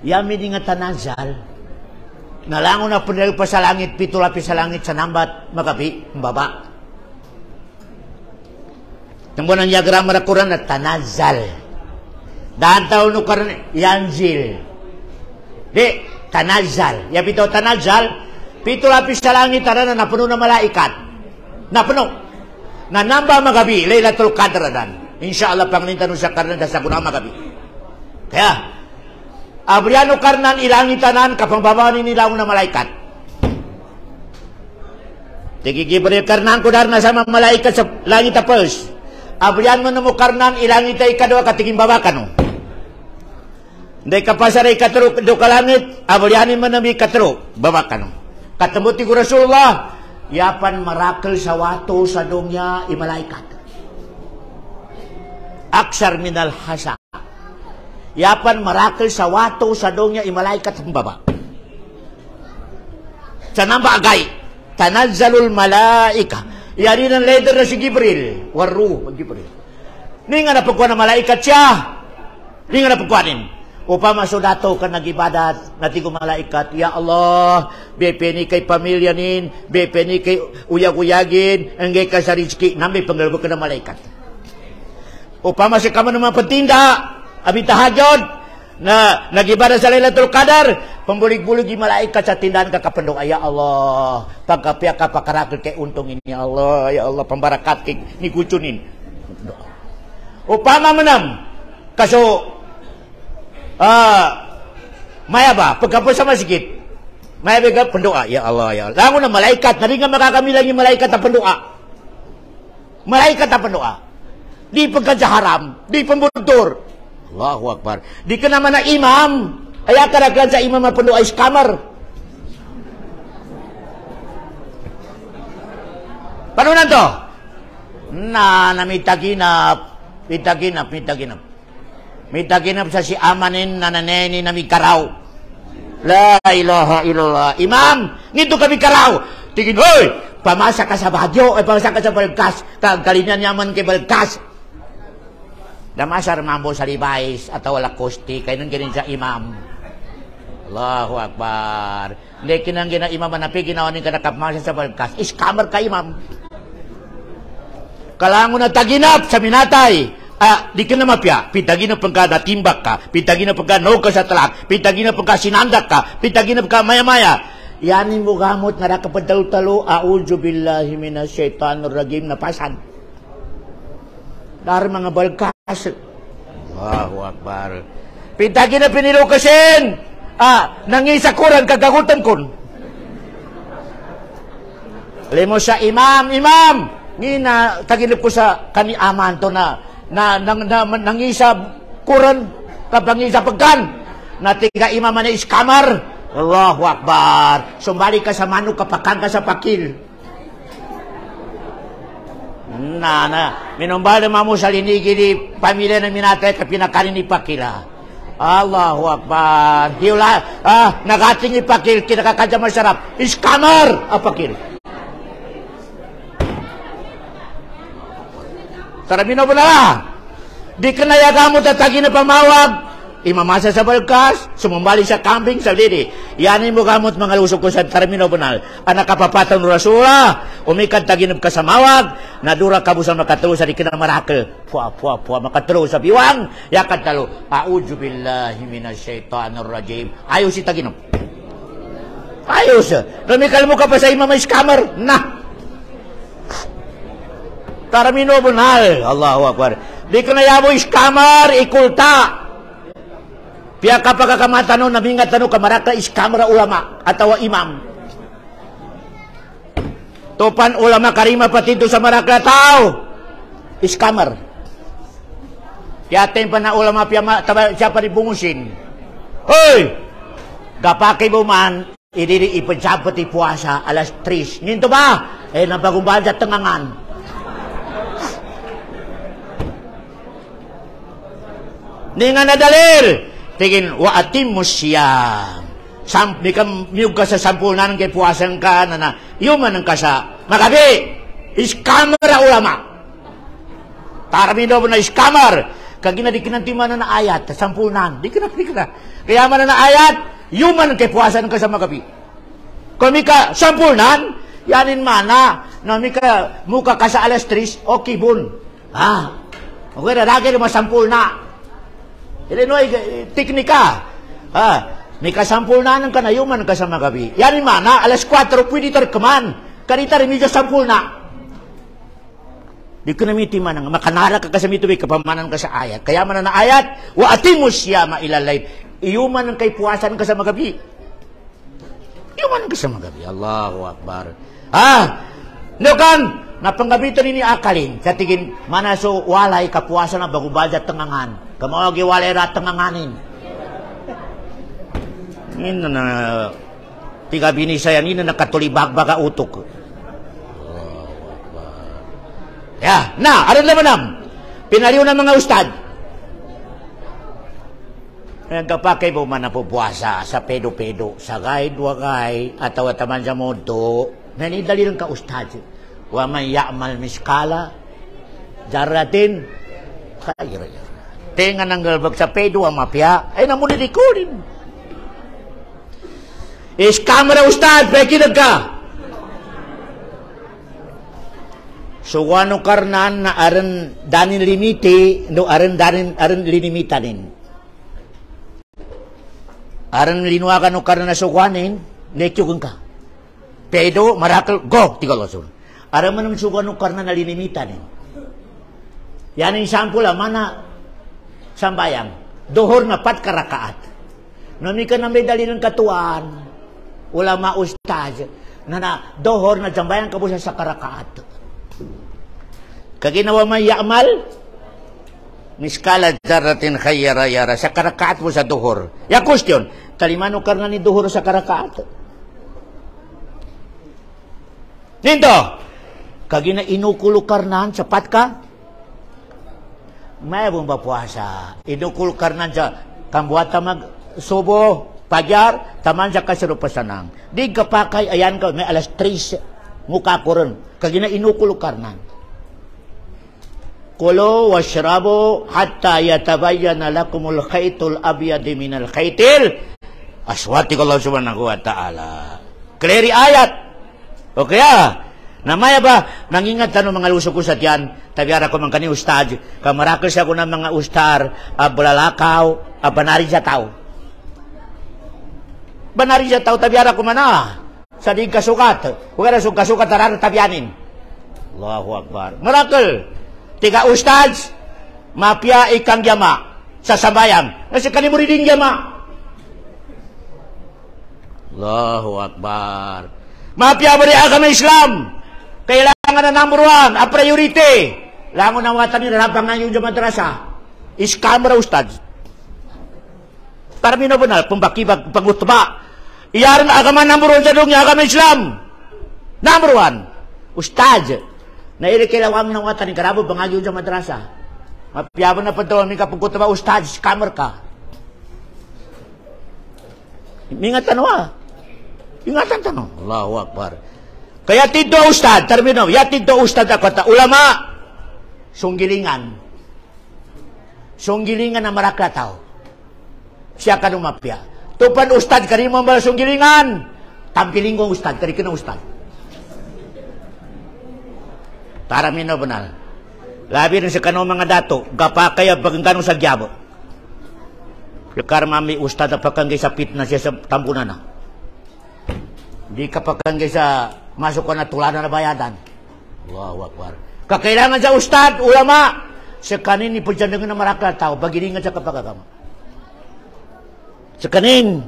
Yami di nga tanazal. Nalangon na punel pa sa langit, pito lapis sa langit, sa nambat, magabi, mbaba. Tambunan niya grammar Quran na tanazal. Daan taon no karon yanzil. Di, tanazal. Ya pito tanazal, pito lapis sa langit, tara na napuno na malaikat. Na penuh. Na nambah magabi, Lailatul Qadr dan. Insyaallah panglintah nusa karnan dasa guna magabi. Kaya, abriano karnan ilangi tanan kapambabawan ini laung na malaikat. Tigi Gibril karnan kudarna sama malaikat sa langit tapos. Abrian mo namo karnan ilangi tay kadua katiging babakan. Dai kapasaray katero do ka langit, abrianin mo nami katero babakan. Katembut ti Rasulullah, yapan marakel sa wato sa dongya i malaikat. Aksar minal hasa. Yapan marakel sa wato sa dongya i malaikat sa baba. Sa namba agay, tanazzalul malaika. Yari ng leader na si Gibril. Waru, Gibril. Ni nga napagkuhan na malaikat siya. Ni nga napagkuhanin. Upama sodato ka nag-ibadat, natigo malaikat, ya Allah, bepeni kay pamilya nin, bepeni kay uyag-uyagin, anggay ka sa rizki, nami panggalbo ka na malaikat. Upama si kama naman patinda, abitahajod, na nag-ibadat sa Lailatul Qadar, pambulig-bulig yung malaikat sa tindahan ka kapandong, ya Allah, pagkapya ka pakarakil kay untongin, ya Allah, pambarakat kay ni kucunin. Upama manam, kaso, maya ba? Pagkapos sa masjid, maya ba pendoa? Ya Allah, ya Allah. Lango na malaikat, nari nga makakamilang yung malaikat na pendoa. Malaikat na pendoa. Di pagkadya haram, di pembuntur. Allahu Akbar. Di ka naman na imam. Kaya karaglan sa imam na pendoa is kamar. Paano na to? Namitaginap. Mitaginap. May taginap sa si amanin na naneni na may karaw. La ilaha illallah. Imam, nito kami karaw. Tingin, hoy, pamasa ka sa badyo, pamasa ka sa balkas. Kalinan yaman kay balkas. Damasar mambo sa libais at wala kosti. Kaya nang ganin sa imam. Allahu Akbar. Hindi kinang gina imam manapi, ginawanin ka nakapmasa sa balkas. Iskamar ka imam. Kalango na taginap sa minatay. Di ka na mapya, pitagi na pagka natimbak ka, pitagi na pagka no ka sa talak, pitagi na pagka sinandak ka, pitagi na pagka maya-maya. Yanin mo gamot na nakapagtalo-talo, a'udzu billahi minash shaitanir rajim na pasan. Dari mga balkas. Allahu Akbar. Pitagi na pinilukasin. Nangisakuran kagagutan kon. Limo sa imam. Ngina, tagilip ko sa kani aman to nangisa kuran kapangisa pagkan natiga imam na iskamar. Allahu Akbar. Sumbali ka sa manu kapakan ka sa pakil. Minumbali mamu sa linigi di pamilya na minatay ka pinakanin ni pakila. Allahu Akbar. Hiula, nagating ni pakil kinakakadya masarap. Iskamar pakil. Taramino po na. Di ka nayaga mo tatagi na pamawag. Imamasa sa balkas, sumumbali sa camping sa lidi. Yanin mo gamot mga lusok ko sa taramino po na. Anak kapapatan ng Rasula, umikat taginap ka sa mawag, nadura ka mo sa makatalo sa di ka na marakel. Puwa, makatalo sa biwang, yakat talo. A'udzu billahi minash shaitanir rajim. Ayos si taginap. Ayos. Rumikal mo ka pa sa imamay scammer. Taramino bunal. Allahu Akbar. Di ka na yabo iskamar, ikulta. Pia kapag kamatano, nabingat tano, kamaraka iskamara ulama, atawa imam. Topan ulama karima patito sa marakla tao. Iskamar. Yatin pa na ulama siapa dibungusin. Hoy! Gapake mo man, idiri ipansapati puasa alas 3. Ninto ba? Nabagumbaan sa tengangan. Ni nga nadalir. Tingin, wa atimmus siyam. Miyog ka sa sampunan kay puwasan ka na yuman ang kasa. Magabi, iskamara ulama. Taramido mo na iskamar. Kagina di kinantiman na ayat, sampunan. Di ka na. Kaya man na ayat, yuman kay puwasan ka sa magabi. Kung mika sampunan, yanin mana, na mika muka ka sa alas 3, okay bun. Okay na, lagi na masampul na. Illinois, teknika. May kasampul na ng kanayuman ka sa magabi. Yan mana, alas 4, pwede tar kaman. Kanita rin medyo sampul na. Di kunamiti man nga makanara ka kasamito kapamanan ka sa ayat. Kaya man na ayat, wa atimus siyama ilalay. Iyuman ang kay puwasan ka sa magabi. Iyuman ka sa magabi. Allahu Akbar. Nukan, napanggabitan ni akalin. Sa tigin, manaso walay kapuwasan na bagubadya tangangan. Kamawagi walay ratanganganin. Ino na, tiga binisayan, ino na katulibag-baga utok. Ya, aron lamanam. Pinaliw ng mga ustad. Nagkapakay po man na po puwasa sa pedo-pedo, sa guide-wagay, at awataman sa modo, nanidali lang ka ustad. Wa man ya'mal miskala, jaratin, kaya. Tenga ng galbag sa pedo, ang mapya, ay namunidikurin. Is kamera ustad, pekinag ka. So wano karnan na aran danin limiti no aran linimitanin. Aran linuakan no karnan na sugwanin nekyugun ka. Pedo marakal go tigalosun. Aran man sugwan no karnan na linimitanin. Yan ang sample mana sambayang dohor na pat karakaat. Nami ka na may dali ng katuan ulama ustaz na dohor na sambayang kabusa sa karakaat. Kaginawa man ya'mal miskala daratin khayyara-yara sa karakaat mo sa duhor. Ya question, talimano ka nga ni duhor sa karakaat. Ninto, kagina inukulukarnan sapat ka? May ba puasa? Inukulukarnan sa kambuata mag subo, pagyar, taman sa kasirupasanang. Di kapakay, ayan ka, may alas 3 mukha ko rin. Kagina inukulukarnan. Kulu washrabu hatta yatabayyana lakumul khaytul abyad minal khaytil aswati Allah subhanahu wa ta'ala. Clear ayat. Okay namaya ba nangingat tanong mga lusok ko sa tiyan tabiara ko man kani ustad kamarakal siya ko ng mga ustar bulalakaw banari sa tao. Banari sa tao tabiara ko man sa di kasukat. Huwag na kasukat tarar tabianin. Allahu Akbar. Marakal. Tiga ustaz, mapya ikang yama sa sambayang. Nasa kanimuriding yama. Allahu Akbar. Mapya beri agama Islam. Kailangan na number 1, a priority. Langon na watan ni rabang ng yung madrasa. Iskamera ustaz. Para minabunal, pembakibag, pangutba. Iyaran agama number 1 sa dunia, agama Islam. Number 1, ustaz. Nairi kilawang ng watan ni karabo bangagyo sa madrasa. Mapiyabon na pagtawang may kapagkuta ba ustad, kamer ka. Mingat tanong Ingatan tanong. Allahu Akbar. Kaya tiddo ustad, termino, ya tiddo ustad ako ta ulama. Sunggilingan. Sunggilingan na maraklataw. Siya ka numapya. Tupan ustad, kanimo mo sunggilingan. Tampiling ko ustad, kari ka na ustad. Para mino benal. Labi rin sa kanong mga dato, gapa kaya bagangganong sa gyabo. Yakar mami ustad na pakanggay sa pitna siya sa tampunan na. Di ka pakanggay sa masuk ko na tuladan na bayadan. Allahu Akbar. Kakailangan sa ustad, ulama, sa kanin ni pagjandangan na marakal tao, baginingan sa kapagagama. Sa kanin.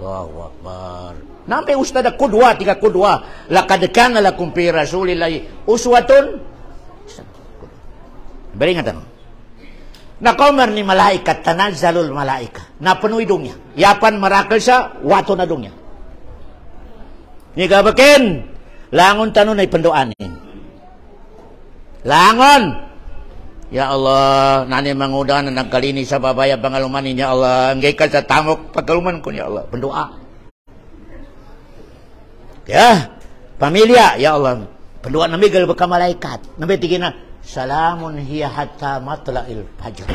Allahu Akbar. Nampi ustad na kudwa, tiga kudwa. Lakad kana lakum fi rasulillahi uswatun. Beringat tanong. Nakomar ni malaikat, tanazzalul malaika. Napunuy dungya. Yapan marakal sa wato na dungya. Ni kabakin, langon tanong ay pandoanin. Langon. Ya Allah, nani mangudahan na nagkalini sa babaya pangalumanin, ya Allah. Anggay ka sa tamok pagkaluman ko, ya Allah. Pandoa. Ya, pamilya, ya Allah. Pendua nabi gal baka malaikat. Nabi tigina, salamun hiya hatta matla'il fajr.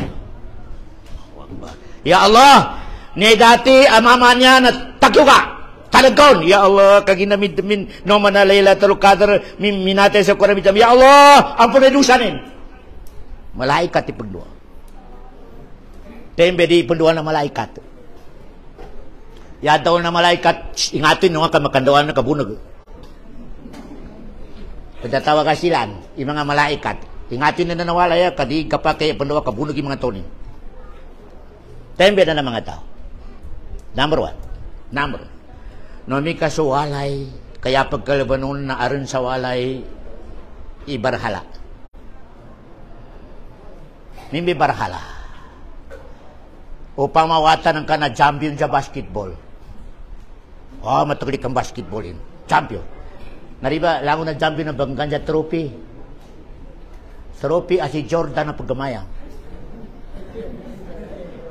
Ya Allah, ni dati amamanya na tagyuga. Talagkon, ya Allah, kaginamid min no man Lailatul Qadr minate sa Quran bitam. Ya Allah, ampun dusanin. Malaikat ipagdua. Tembe di pendua na malaikat. Ya daw na malaikat, ingatin nyo nga kamakandawaan na kabunag. Pagdatawa ka silan, yung mga malaikat, Ingatin na nawala ya, kadi kapake pendoa kabunog yung mga toni. Tembe na ng mga tao. Number one. No mi kasuwalay, kaya pagkalabanon na aron sa walay, ibarhala. Mimbi barhala. Upang mawatan ng ka na champion sa basketball. Mataglik ang basketball yun. Champion. Nariba, lango na champion ng Bangganja Trophy. Trophy si Jordan na paggamaya.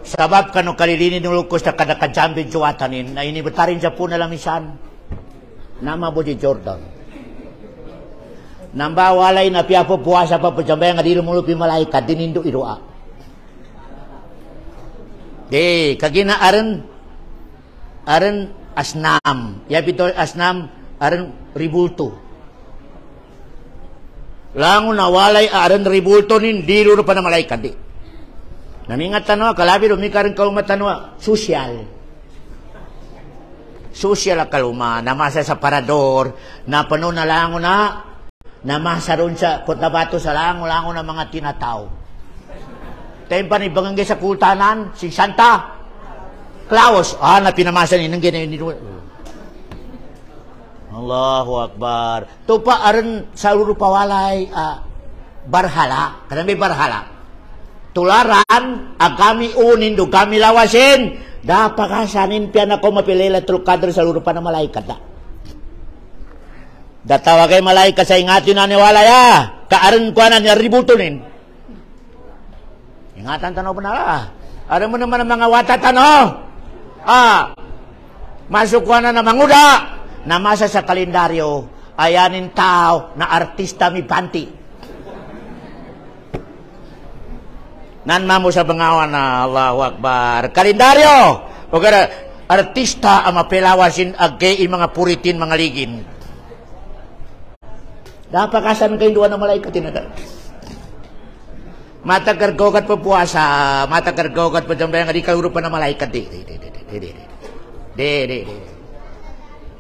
Sabab ka nung kalilinin ng lukos na kadaka-champion suwatanin, na inibutarin siya po na lang isan. Nama po si Jordan. Nambawalay na piyapo puwasa pa po siyambay nga dilo mulupi malaikat, dinindo iroa. Kagina aran asnam. Yapito asnam aran ribulto. Lango na walay aran ribulto nin dilo pa na malaikat di. Namingat tanwa kalabi rumikaran kaluma tanwa social. Social kaluma namasa sa parador na pano na lango na namasa ron sa Cotabato sa lango na mga tinataw. Tayo pa ni bangangge sa kultanan, si Santa Claus. Na pinamasan ni nang ginayon ni Allahu Akbar. To pa aron sa urupawalay barhala. Kanang may barhala. Tularan agami unin do kami lawasin. Dapakasanin pian ako mapilila trukadre sa urupan na malaikat da. Datawa kay malaikat sa ingatin na niwalaya. Kaaron ko na naributunin. Ingatan tanaw pa na Aram mo naman ang mga watatano. Masuk ko na manguda. Namasa sa kalendaryo. Ayanin tao na artista mi panti. Nanmamo sa bangawan na Allahu Akbar. Kalendaryo. O kada artista ang mapilawasin agay mga puritin mga ligin. Napakasan kayo duwa ng malaikat tinadal. Matagargogat pa puasa, matagargogat pa dyan nga di kalurupan na malaikat.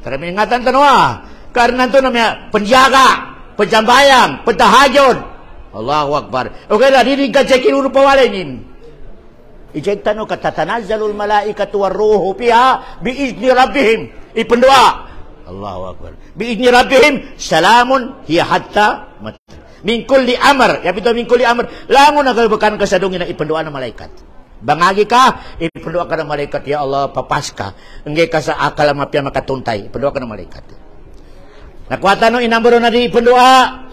Tara miningatan tanwa, karena to namanya penjaga, penjambayang, pentahajud. Allahu Akbar. Okay lah, diri ka cek kalurupan walainin. Ijek tanu katatanazalul malaikatu warruhu fiha biizni rabbihim. Ipendua. Allahu Akbar. Biizni rabbihim salamun hiya hatta mat. Min kulli amr, ya bito min kulli amr. Lango nagalbakan ka sa dungin na ipendoa ng malaikat. Bangagi ka, ipendoa ka ng malaikat, ya Allah, papas ka. Enggay ka sa akal mapya makatuntay, ipendoa ka ng malaikat. Nakuha no inambaro na di ipendoa.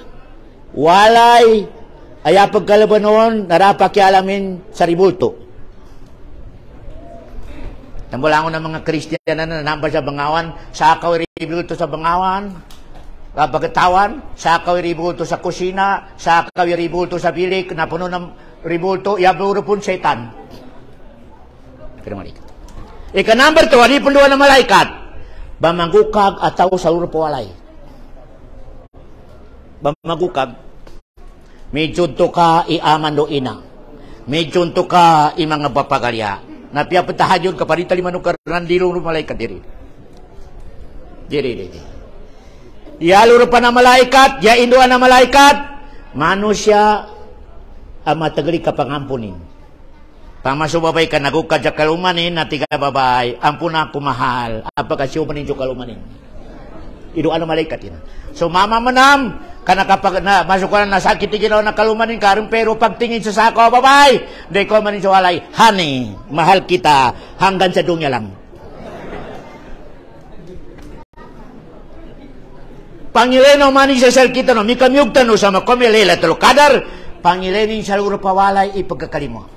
Walay aya pagkalabanon narapak alamin sa ribulto. Tambulangon ng mga Kristiyan na nambal sa bangawan, sa akaw ribulto sa bangawan. Pagkatawan, sakaw ribulto sa kusina, sakaw ribulto sa bilik, na puno ng ribulto, yaburo pun setan. Pero malaikat. Ika number 2, di pun dua na malaikat. Bamagukag ataw sa urupawalay. Bamagukag. Medyo to ka iaman do ina. Medyo to ka imang bapagalya. Napia petahajon kaparita lima nukar nandilo malaikat diri. Diri. Ya lurupan na malaikat, ya induan na malaikat, manusia ang matagali kapangampunin. Pamasubabay ka nagukad sa kalumanin, natiga babay, ampun ako mahal, apagkasiumanin sa kalumanin. Induan na malaikat yun. So mama manam, kana kapag na, masuk ka na nasakit ginawa na kalumanin karon, pero pagtingin sa sako, babay, di ko manin sa walay, honey, mahal kita, hanggang sa dunya lang. Pangileno mani sa sel kita no, mikamyugtan no sama komelela talo kadar, pangilenin sa urupawalay ipagkakalimo.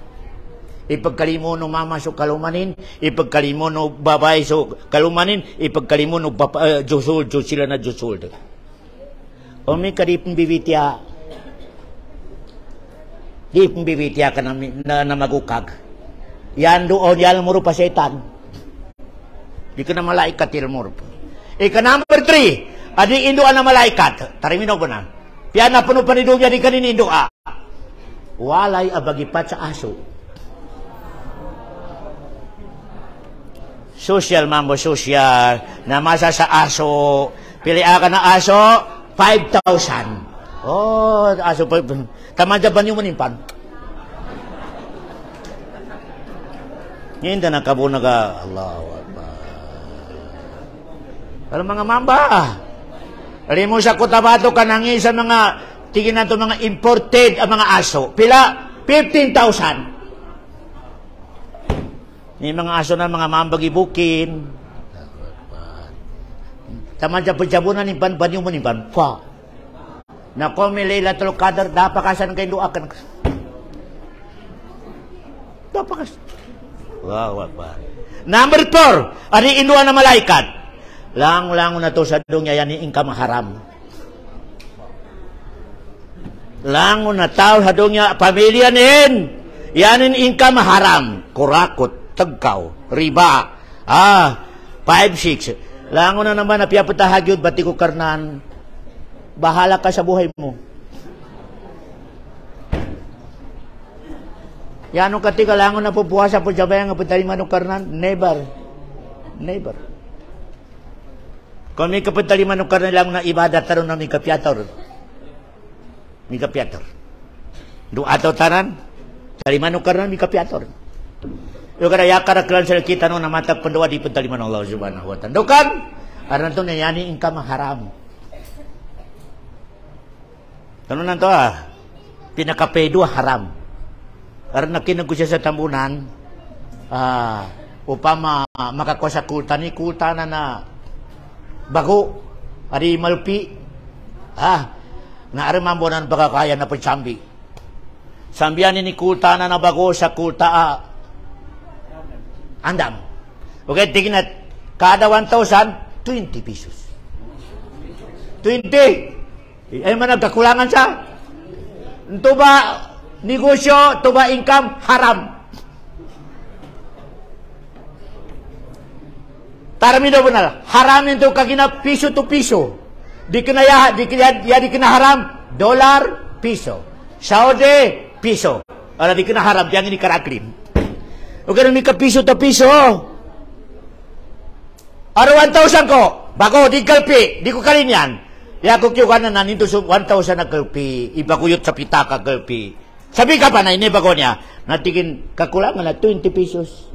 Ipagkalimo no mama so kalumanin, ipagkalimo no babay so kalumanin, ipagkalimo no jusul sila na jusul. O mi kadipin bibitya, dipin bibitya ka na magukag. Yan doon, yan mo pa setan. Di ka na malaikat ilmur. Ika number 3. Adi induan na malaikat. Tarimino ko na. Piyan na puno panidugya di kanin indua. Walay abagipat sa aso. Social mambo social. Namasa sa aso. Pili ka na aso, 5,000. Oh, aso pa. Tamaja ba niyo manimpan? Hindi na kabo naga. Allahu Akbar. Alam mga mamba. Alam mo sa Cotabato kanangi sa mga tingin na ito mga imported ang mga aso. Pila? 15,000. May mga aso na mga mambag ibukin. Tamaja pa jabunan nimpan banyo mo nimpan. Pa. Nako may Laylatul Qadar, dapakasan kayo doakan. Dapakasan. Wow, Akbar. Number 4, ari inuwa na malaikat. Lang na to sa dunya yan ingkam haram. Lang na tao sa dunya pamilya nin. Yanin ingkam haram. Kurakot, tagkaw, riba. 5-6. Lang na naman na piyapatahagyod bati ko karnan. Bahala ka sa buhay mo. Yan ang katika langon na pupuasa po jabayang nga pagtaliman ng karnan. Never. Kung may kapagtaliman ng karnan lang na ibadat taron na may kapiator. Do ataw tanan. Taliman ng karnan may kapiator. Yung karaya karaklan sa kita no na matag pandawa di pagtaliman ng Allah subhanahu wa ta'ala. Dukan. Aran to na yani ingkam haram. Tanong na to pinakapedo haram. Karena nakinag ko siya sa tambunan, upama makakuha sa kulta ni kulta na bago, ari malpi, naaramambonan pagkakaya na pagsambi. Sambihan ni kulta na bago sa kulta, andam. Okay, tingin na, kada 1,000, 20 pesos. 20! Ay man nagkakulangan siya. Ito ba negosyo, ito ba income? Haram. Tarami daw na haram ito kagina piso to piso. Di kina haram dollar, piso. Saudi, piso. Ala di kina haram, yang ini karaklin. O ganun may ka piso to piso. Aro 1,000 ko. Bago, di kalpi. Di ko kalin yan. Ya ko kyo kanan nito 1,000 na kalpi, ibaguyot sa pitaka kalpi. Sabi ka pa na ini bago niya, natigin kakulangan na 20 pesos.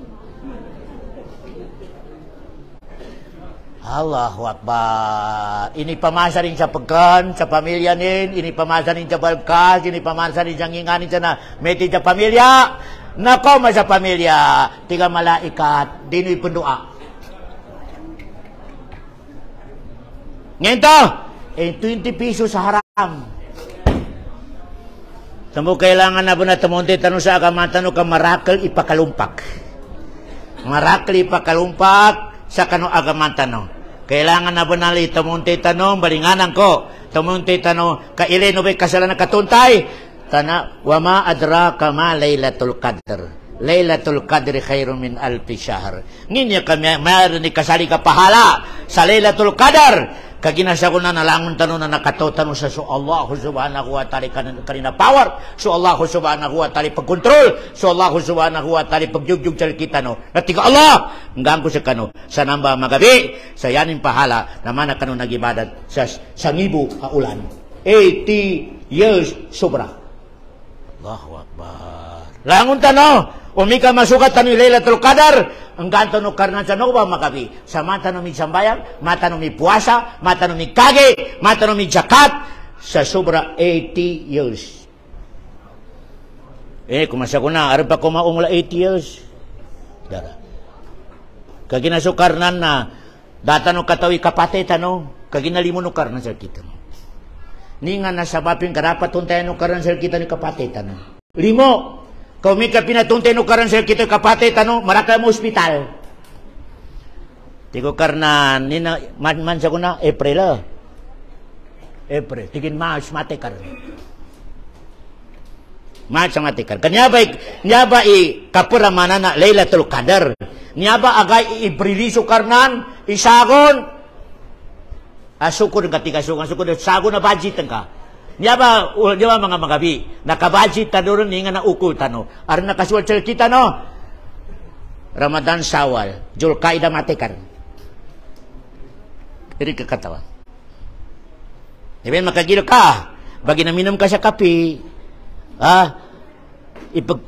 Allahu Akbar. Ini pamasa rin sa pagkan, sa pamilya nin, ini pamasa rin sa balkas, ini pamasa rin sa nginganin sa na meti sa pamilya. Nako sa pamilya, tiga malaikat, dino'y pendua. Ngayon to, 20 pesos sa haram. Tamo kailangan na po na tamonte tanong sa agamantano ka marakal ipakalumpak. Marakal ipakalumpak sa kano agamantano. Kailangan na po na li tamonte tanong balinganan ko. Tamonte tanong kailin ubay kasalanan katuntay. Tana wama adraka ma Laylatul Qadr. Laylatul Qadr khairun min alfi syahr. Nginya kami mayroon ni kasali ka pahala sa Laylatul Qadr. Kaginasa ko na nalangon tanong na nakatotan mo sa so Allah subhanahu wa ta'ala kanina power, so Allah subhanahu wa ta'ala pagkontrol, so Allah subhanahu wa ta'ala pagjugjug sa kita no. Natika Allah, hanggang ko sa kano, sa namba magabi, sa yanin pahala, naman na kano nagibadat sa sangibu ulan. 80 years sobra. Allahu Akbar. Langon tanong, umika masukat tanong Laylatul Qadar, ang ganto no karnan sa no ba makabi sa mata no mi sambayang, mata no mi puasa, mata no mi kage, mata no mi zakat sa sobra 80 years. Kumasa ko na aron pa ko maumula 80 years. Dara. Kaginaso karnan na data no katawi kapate tano, kaginalimo no karnan sa kita no. Ninga na sabapin karapat tuntayan no karnan sa kita ni kapate tano. Limo. Kau mika pinatuntay no karan sa kita kapate tano maraka mo ospital. Tigo karna nina man sa kuna April. Tigin March matekar. March matekar. Kanya ba kapuramanan na Laylatul Qadar. Nya ba agay ibriliso karnan isagon. Asukod katika sukan sukod sagon na budget ka. Nya ba mga magabi nakabudget tanon nga na ukol tano aron nakasuwal sa kita no Ramadan Shawwal Julqaida matekar iri kakatawa even makagilo ka Bagi na minum ka sa kape,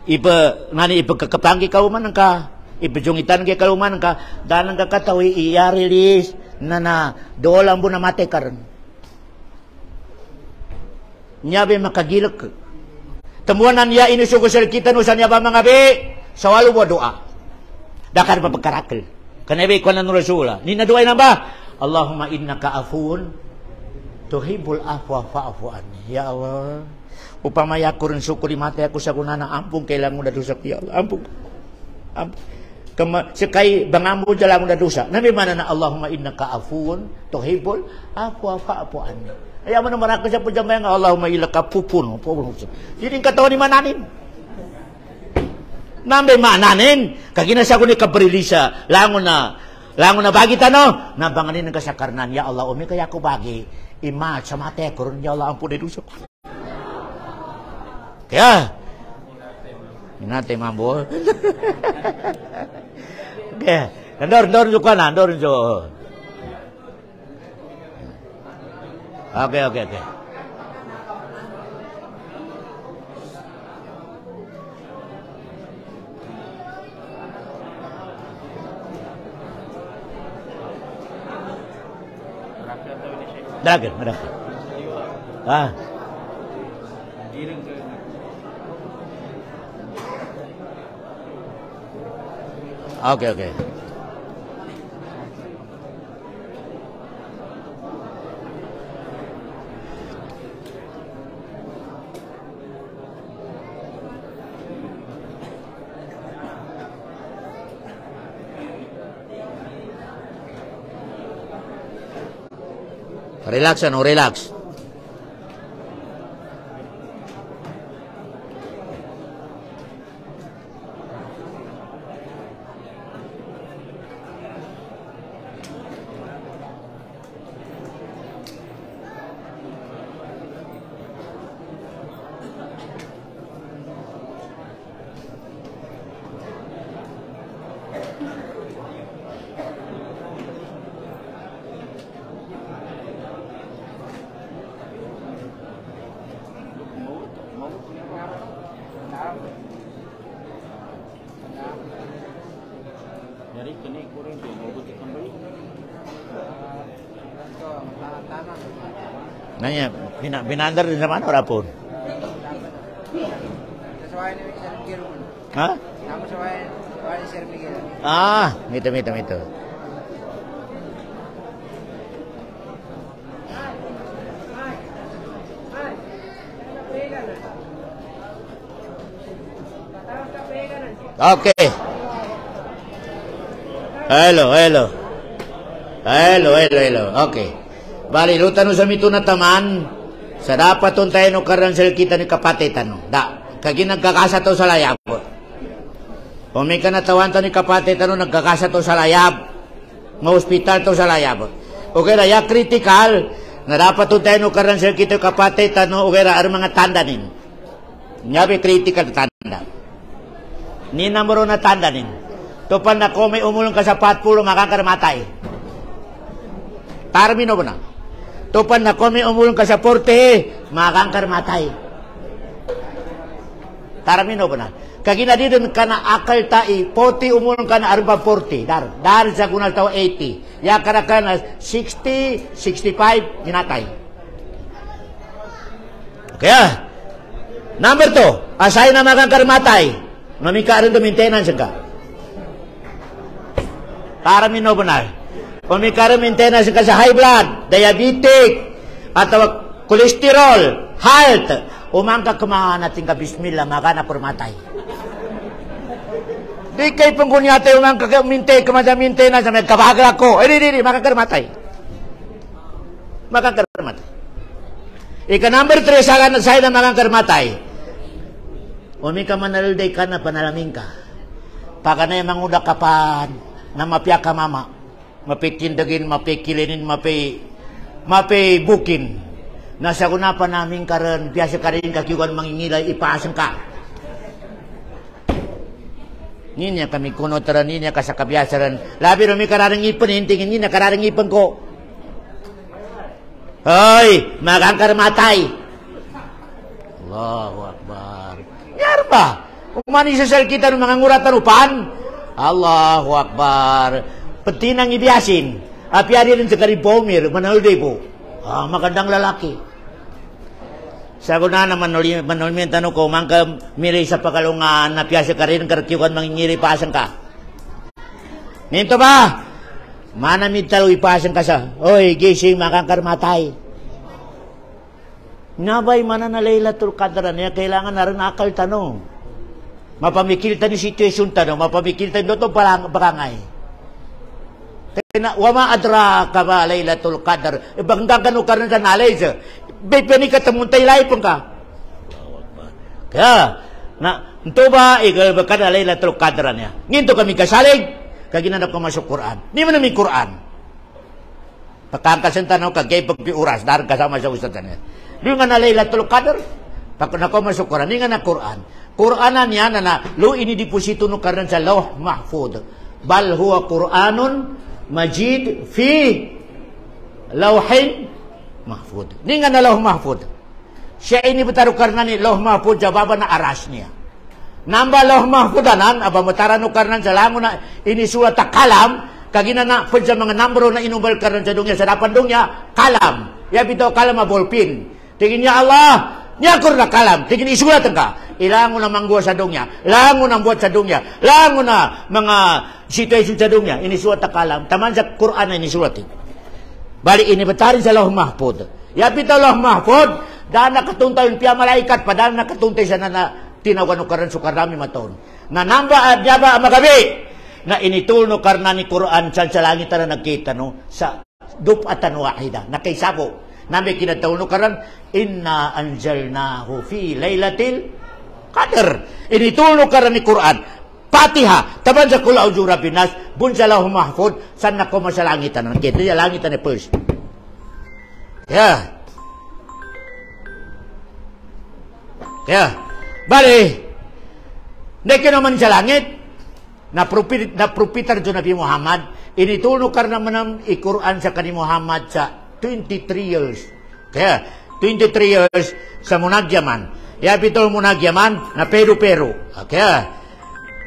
ipagkakapanggi ka umanan ka, ipajungitan ka umanan ka, danang ka katawi, iya-release, na dolang mo na mate karon. Nyabe makagilak ka. Temuanan ya inusukusal kita nusan ya ba mga be, sa walo mo doa. Dakar pa pagkarakal. Kanabi ko na Rasulullah. Ni na doa na ba? Allahumma innaka afuun tuhibul afwa fa'fu anni. Ya Allah, upamaya ko rin sukuri mati ako sa kunana, ampung kailang mo na dosa ko, ya Allah, ampung. Sekay bangambo jalan mo na dosa. Nabi mana na Allahumma innaka afuun tuhibul afwa fa'fu anni. Ayaw mo naman ako sa pujamay nga Allahumma ilaka pupun. Yun yung katawan ni mananin. Nambay mananin. Kaginasa ko ni kabrilisa. Langon na bagi tano. Nabanganin ng kasakarnan. Ya Allah, umi kaya ko bagi. Ima, sa mate ko rin. Ya Allah, ampun edusok. Kaya, minate mambo. Kaya, nandor juga na. Nandor juga. Oke. Dragon. Oke. Relax. Nanya, binandar din sa mana ora pun? Hah? Mito. Oke. Hello. Oke. Bali, lutan sa mito na taman, sa dapat tayo no karan sa kita ni kapatitan no. Da, kagi nagkakasa to sa layab. Umi ka natawan to ni kapatitan no, nagkakasa to sa layab. Nga hospital to sa layab. Okay na, ya critical, na dapat tayo no karan sa kita kapatitan no, okay na, mga tanda nin. Nyabi critical tanda. Ni namuro na tanda nin. Tupan na kung may umulong ka sa patpulo, makakaramatay. Tarmino ba na? Tupan na kung may umulong ka sa porte, makakaramatay. Tarmino ba na? Kagina dito ka na akal tai, 40 umulong ka na arba 40. Dar sa kunal tao 80. Ya ka na 60, 65, minatay. Kaya, number 2, asay na makakaramatay. Mamika rin maintenance ka. Tarmino ba na? Kung may maintenance ka sa high blood, diabetic, atau kolesterol, health, umangka kumahan natin ka bismillah, maka na permatay. Di kay panggunyate umangka ka maintenance, may kabagal ako. Di, makakarmatay. Makakarmatay. Ika number 3, sa'yo na makakarmatay. Umika manalday ka na, panalamin ka. Paka na yung manguda kapan, na mapya ka mama. Mapikindagin, mapikilinin, mapibukin. Nasa kunapan namin karon, biasa ka rin kakiwan mangingilay, ipasang ka. Ninya kami kuno taran, ninya ka sa kabiyasaran. Labi rumi kararang ipon, tingin ninya kararang ipon ko. Hoy, makangkarmatay. Allahu Akbar. Nyar ba? Umani sa sel kita ng mga nguratan upan. Allahu Akbar. Petinang ibiasin. Api ari rin sa karibomir. Manalde po. Magandang lalaki. Sago na manulmi tanong ko, mangka miri sa pakalungan, napiyasa ka rin, karkiwan mangingiri pasan ka. Ninto ba? Manamid talo ipasan ka sa, oy, gising, makangkarmatay. Nabay mananalaylatul qadr niya, kailangan na rin akal tanong. Mapamikil tayo situation tanong, mapamikil tayo doon barangay. Wama adra ka ba laylatul qadr, ibang gagano ka rin sa knowledge. Bepeni ka tamuntay lai pun ka. Kaya, ito ba, igal ba ka na laylatul qadr niya. Nginto kami kasalig, kaginanap ko masuk Quran. Di man namin Quran. Pagkakasin tanaw ka, kaya pagpiuras, darang kasama sa ustad niya. Di nga na laylatul qadr, pag nako masuk Quran, di nga na Quran. Quranan niya na lo ini diposito no karon sa Lauh Mahfud. Bal huwa Quranun Majid fi Lauhin Mahfud. Ini nga na Lauh Mahfud. Siya ini betaru karena ni Lauh Mahfud jababa na aras niya. Namba Lauh Mahfudanan, aba mataran no karnan sa lango na ini sulat kalam, kagina na pwede mga numero na inubal karnan sa dunya, sa dapan dunya, kalam. Ya bitaw kalam a ballpin. Tingin niya Allah, niya kur na kalam. Tingin isulat ka. Ilango na mangguwa sa dunya, lango na buat sa dunya, lango na mga situasyon sa dunya, ini sulat kalam. Taman sa Quran na ini sulat. Bali ini betarin sa Lauh Mahfud. Ya bitaw Lauh Mahfud, dahil nakatuntay yung piya malaikat, padahal nakatuntay sa na tinawan no karan sukarami maton. Na namba at yaba magabi, na initulno karna ni Quran sa langit na nagkita no, sa dupatan wahida, na kay sabo. Nami kinatulno karan, inna anjalnahu fi laylatil qadr. Initulno karan ni Quran, Fatiha, taban sa kula ujura binas, bun sa Lauh Mahfud, san na koma sa langit na nagkita, sa langit na first. Bali, neke naman sa langit, na propitar dyan Nabi Muhammad, initulno ka naman ng Quran sa kani Muhammad sa 23 years. Kaya, 23 years sa munagyaman. Ya pitol munagyaman na pero. Kaya,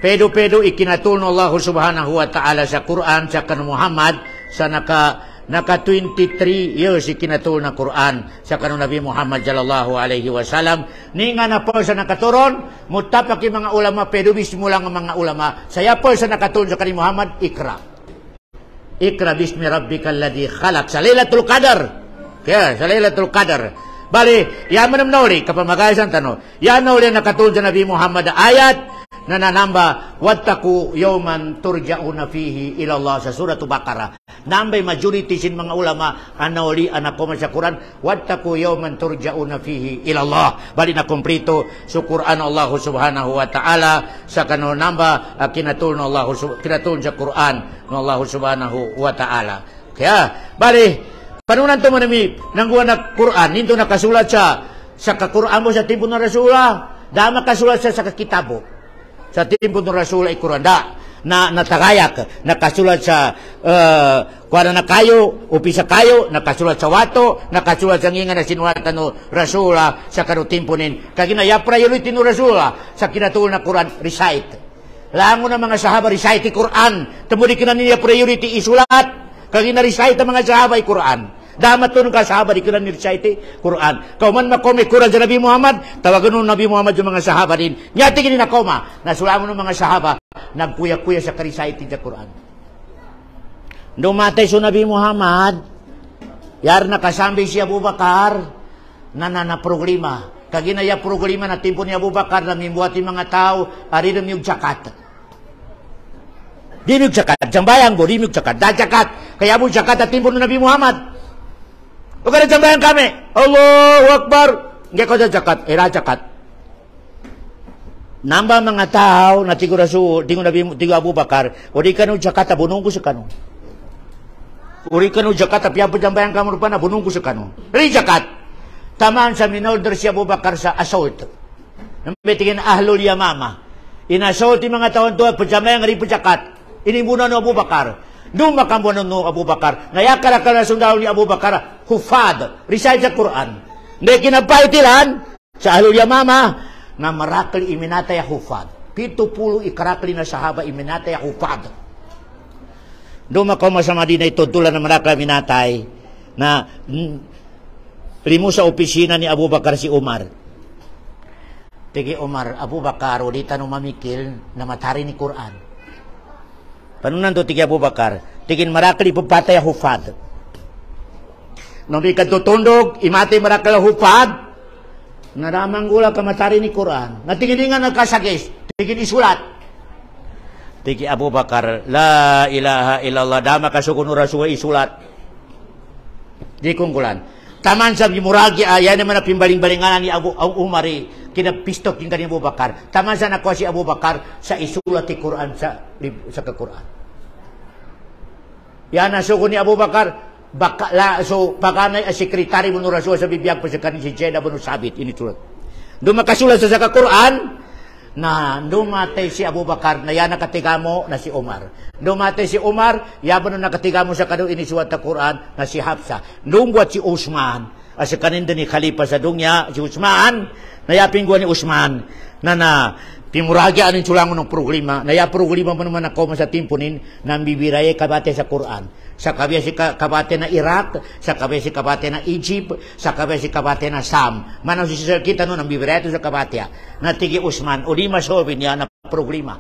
pedo ikinatulno Allah subhanahu wa ta'ala sa Quran sa kani Muhammad sa naka 23 years ikinatulno na Quran sa kanong Nabi Muhammad sallallahu alaihi wasallam. Ninga na po sa nakaturon, mutapak yung mga ulama, pero mismo lang ang mga ulama. Saya po sa nakatulon sa kanong Muhammad, Ikra bismi rabbikal ladzi khalaq. Sa Lailatul Qadar. Kaya, sa Lailatul Qadar. Bali, yaman naman uli, kapamagasan tanong, yan na uli nakatulon sa Nabi Muhammad ayat, na nanamba wattaku yawman turja'una fihi ila Allah sa surah Baqarah. Nambay majority sin mga ulama anauli anako sa Quran wattaku yawman turja'una fihi ila Allah. Bali na kompleto sa Quran Allah subhanahu wa ta'ala sa kanon namba kinatulno Allah kinatulno sa Quran ng Allah subhanahu wa ta'ala. Kaya bali panunan to manami nangguan na Quran ninto nakasulat sa Quran mo sa tiempo ng Rasulullah. Dama kasulat sa kitabo. Sa tiempo ng Rasul ay Kuranda na natagayak, nakasulat sa kuwana na kayo, upisa kayo, nakasulat sa wato, nakasulat sa nginga na sinuwatan no Rasula sa kano tiempo nin. Kaginaya priority no Rasula sa kinatulong na Quran, recite. Lango na mga sahaba, recite Quran. Tamuli ka na niya priority isulat. Kagina recite ang mga sahaba ay Quran. Damat to nung kasahaba di kina nircite Quran. Kauman makome Quran sa Nabi Muhammad, tawagan nung Nabi Muhammad yung mga sahaba din. Nyati kini nakoma, nasulamo ng mga sahaba, nagkuya-kuya sa karisite sa Quran. Dumatay so Nabi Muhammad, yar nakasambi si Abu Bakar, na problema. Kaginaya problema na timpo ni Abu Bakar na mimbuati mga tao, ari na miyog jakat. Di miyog jakat, jambayang bo, di miyog jakat, da jakat. Kaya mo jakat at timpo ni Nabi Muhammad. O kada jambayan kami, Allahu Akbar, hindi ko sa jakat, era jakat. Namba mga tao na tigo Abu Bakar, o di kanu jakat, bunong ko sa kanu. O di kanu jakat, piya po jambayan kami rupa na bunong ko sa kanu. Ri jakat, taman sa minolder si Abu Bakar sa assault. Nambitingin ahlul yamama. In-assault yung mga taon to, pajambayan rin po jakat. Inimuna no Abu Bakar. Doon makambunan no Abu Bakar. Ngayakala ka na sundalo ni Abu Bakar, hufad, recite sa Quran. Hindi kinapaytilan, Sa Ahlul Yamama, nga marakli iminatay hufad. 70 ikarakli na sahaba iminatay hufad. Doon ako sa Madina ito, tulan na marakli iminatay, na limu sa opisina ni Abu Bakar si Umar. Tigi Umar, Abu Bakar, o di tanong mamikil na matari ni Quran. Panunan to tigi Abu Bakar, tigin marakli pagpatay hufad. Nung di ka tutundog, imatay marakli hufad, naramang gula ka matari ni Quran. Natingin nga nagkasagis, tigin isulat. Tigi Abu Bakar, la ilaha illallah, dama kasukun urasuwa isulat. Di kungkulan. Taman sa muragi yan naman na pimbaling-balinganan ni Umari, kinapistok yung kanina Abu Bakar. Taman sa nakuha si Abu Bakar sa isulat ni Quran sa Quran. Yan na sukun ni Abu Bakar, so pakanay ang sekretary mo nurasuwa sa bibiyag pa sa kanin si Jeddah mo sabit, ini sulat. Doon makasulat sa Quran, na dumatay si Abu Bakar na yan nakatigamo na si Umar. Dumatay si Umar, yaban na nakatigamo sa kanu inisuwat na Quran na si Hafsa. Dumbuat si Usman, as kanin din ni Khalifa sa dunya, si Usman, nayapin ko ni Usman, na timuragi anin sulangon ng problema, naya problema mo naman ako sa timpunin, na bibiray kabate sa Quran. Sa kabya si kabate na Iraq, sa kabya si kabate na Egypt, sa kabya si kabate na Sam. Manaw si Sir kita no, nang bibirato sa kabate. Na tigi Usman, o di masolve niya na problema.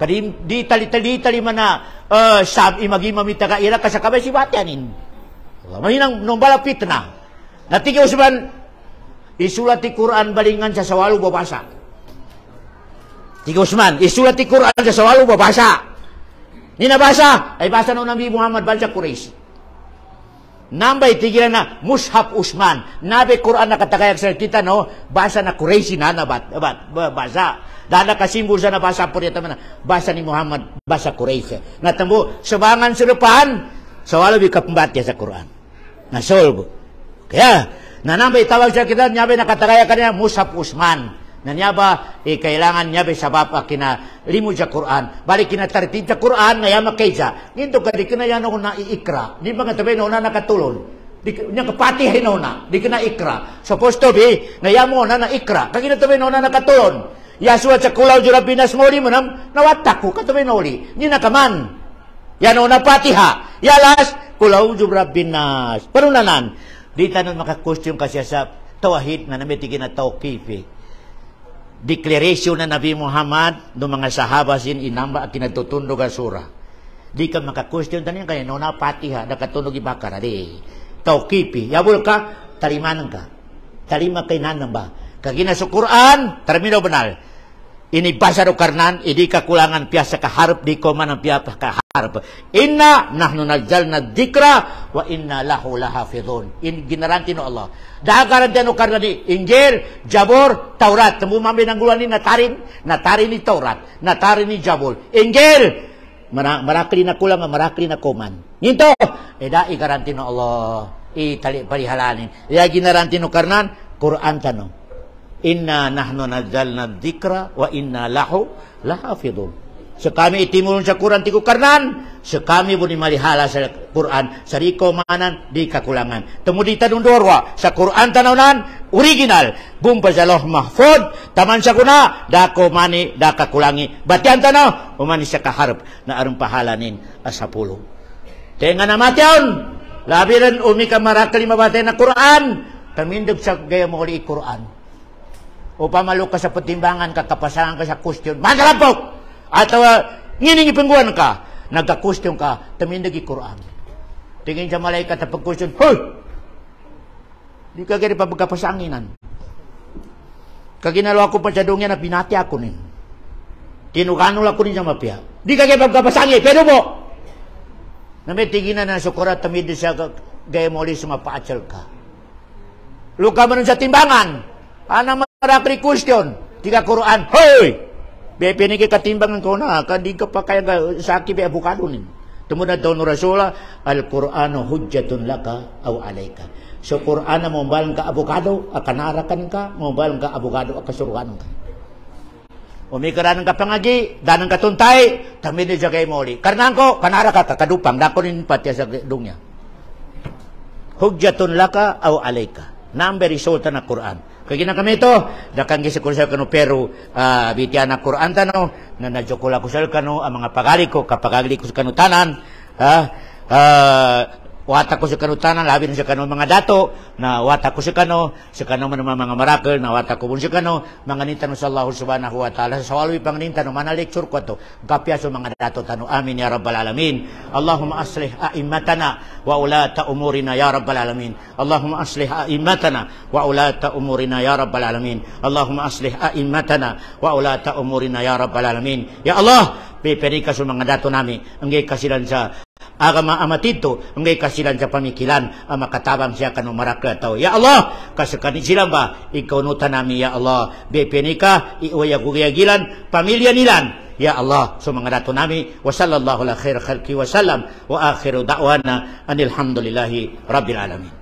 Kadi di tali man na Sam, imagi mamita ka Iraq, sa kabya si batianin. Mahinang nung balapit na. Na tigi Usman, isulat ti Quran balingan sa sawalu babasa. Tigi Usman, isulat ti Quran sa sawalu babasa. Ninabasa, ay basa ng Nabi Muhammad Balsa Quraish. Nambay, tigilan na, Mushaf Usman. Nabi Quran na katagayag sa kita, no? Basa na Quraish na, basa. Dahil nakasimbol sa nabasa po rito, basa ni Muhammad, basa Quraish. Natambo, sabangan sa lupahan, sa wala bikapambatya sa Quran. Nasolve. Kaya, nanambay, tawag sa kita, nabi nakatagayag kanina, Mushaf Usman. Na niya ba, kailangan niya ba sa bapa kina limod sa Quran. Balik kinatartid sa Quran, ngaya makaysa. Nginto ka, di ka na yan ako naiikra. Di ba nga tabi na nakatulon. Di ka kapatihin na, di ka na ikra. Supposed to be, ngaya mo na naikra. Kagina tabi na nakatulon. Yaswa sa kulaw jura binas mori mo nam, nawatak ko, katabi na uli. Di na kaman. Yan o napatiha. Yalas, kulaw jura binas. Parunanan. Di tanon makakustyong kasi sa tawahid na namitigin na tawkifi. Declaration na Nabi Muhammad no mga sahabasin inamba at kinatutundog ang surah. Di ka makakwestiyon tanin kaya no napatiha nakatunog ibakara di. Tawkipi. Yabul ka, talimanan ka. Talima kay nanang ba? Kagina sa Quran, termino banal. Inibasa do karnan, idi kakulangan piyasa kaharap, di ko man ang piyasa kaharap. Inna nahnu nazzalna dzikra wa inna lahu lahafidhun. In ginaranti no Allah. Dagaran no karna di Injil, Jabur, Taurat. Tumumambi ng guluan ni natarin ni Taurat, natarin ni Jabur. Injil, marakli na kulang, marakli na kuman. Nginto, eda igaranti no Allah. Itali parihalanin. Iya ginaranti no karnan, Quran tanong. Inna nahnu nazzalna dzikra wa inna lahu lahafidhun. Sa kami itimulon sa Quran tiku karnan, sa kami buni malihala sa Quran, sa riko manan di kakulangan. Temudi tanong dorwa sa Quran tanawanan original, bumpa sa loh mahfud, taman sa kuna, dako mani da kakulangi. Batian tanaw, umani sa kaharap na arong pahalanin asapulo. Tenga na matyon, labiran umi ka marakali mabatay na Quran, tamindog sa gaya mo uli Quran. O pamalok ka sa patimbangan, kakapasangan ka sa question, manalapok! At ngining ipingguan ka, nagka-question ka, tamindagi Quran. Tingin sa malaikat na pag-question, hoy! Di ka gani pa magkapasanginan. Kaginalawa ko pa sa dungyan na binati ako nin. Tinukanol ako nin sa mapya. Di ka gani magkapasangi, pero mo! Na may tinginan na sukurat, tamid siya gaya mo ulit sumapaatsal ka. Luka mo nun sa timbangan. Ana marakli question. Tiga Quran. Hoy! Bepini ka katimbangan ko na. Kadi ka pa kaya saki be abukado nin. Tumunad daw no Rasula, Al-Qur'anu hujjatun laka aw alayka. So Quran mo balang ka abukado, akanarakan ka, mo balang ka abukado akasuruan ka. Umikaran ka pangagi, danang ka tuntay, tamid ni jagay mo uli. Karnan ko, kanara ka kadupang, dako nin patya sa dungya. Hujjatun laka aw alayka. Number resulta na Quran. Kagina kami ito, dakang gisikulsal kano pero bitian na Quran tano, na nadyokula kusal kano, ang mga pagali ko, kapagali ko sa kanutanan, wata ko sa kanutanan, labi na sa kano mga dato, na wata ko sa kano mga miracle, na wata ko sa kano, mga nintano sa Allah subhanahu wa ta'ala, sa walwi pang nintano, mana lecture ko to, kapya sa mga dato tano, amin ya rabbal alamin. Allahumma aslih a'immatana wa ulata umurina ya rabbal alamin. Allahumma aslih a'immatana wa ulata umurina ya rabbal alamin. Allahumma aslih a'immatana wa ulata umurina ya rabbal alamin. Ya Allah, piperi ka sa mga dato nami, anggay kasilan sa agama amatito, ngay kasilan sa pamikilan, makatabang siya kanong marakla tao. Ya Allah, kasakani silang ba, ikaw nutan namin, ya Allah, bepeni ka, iuwaya kugayagilan, pamilya nilan, ya Allah, so mga dato namin, wa sallallahu ala khair khalki wa sallam, wa akhiru da'wana, anilhamdulillahi rabbil alamin.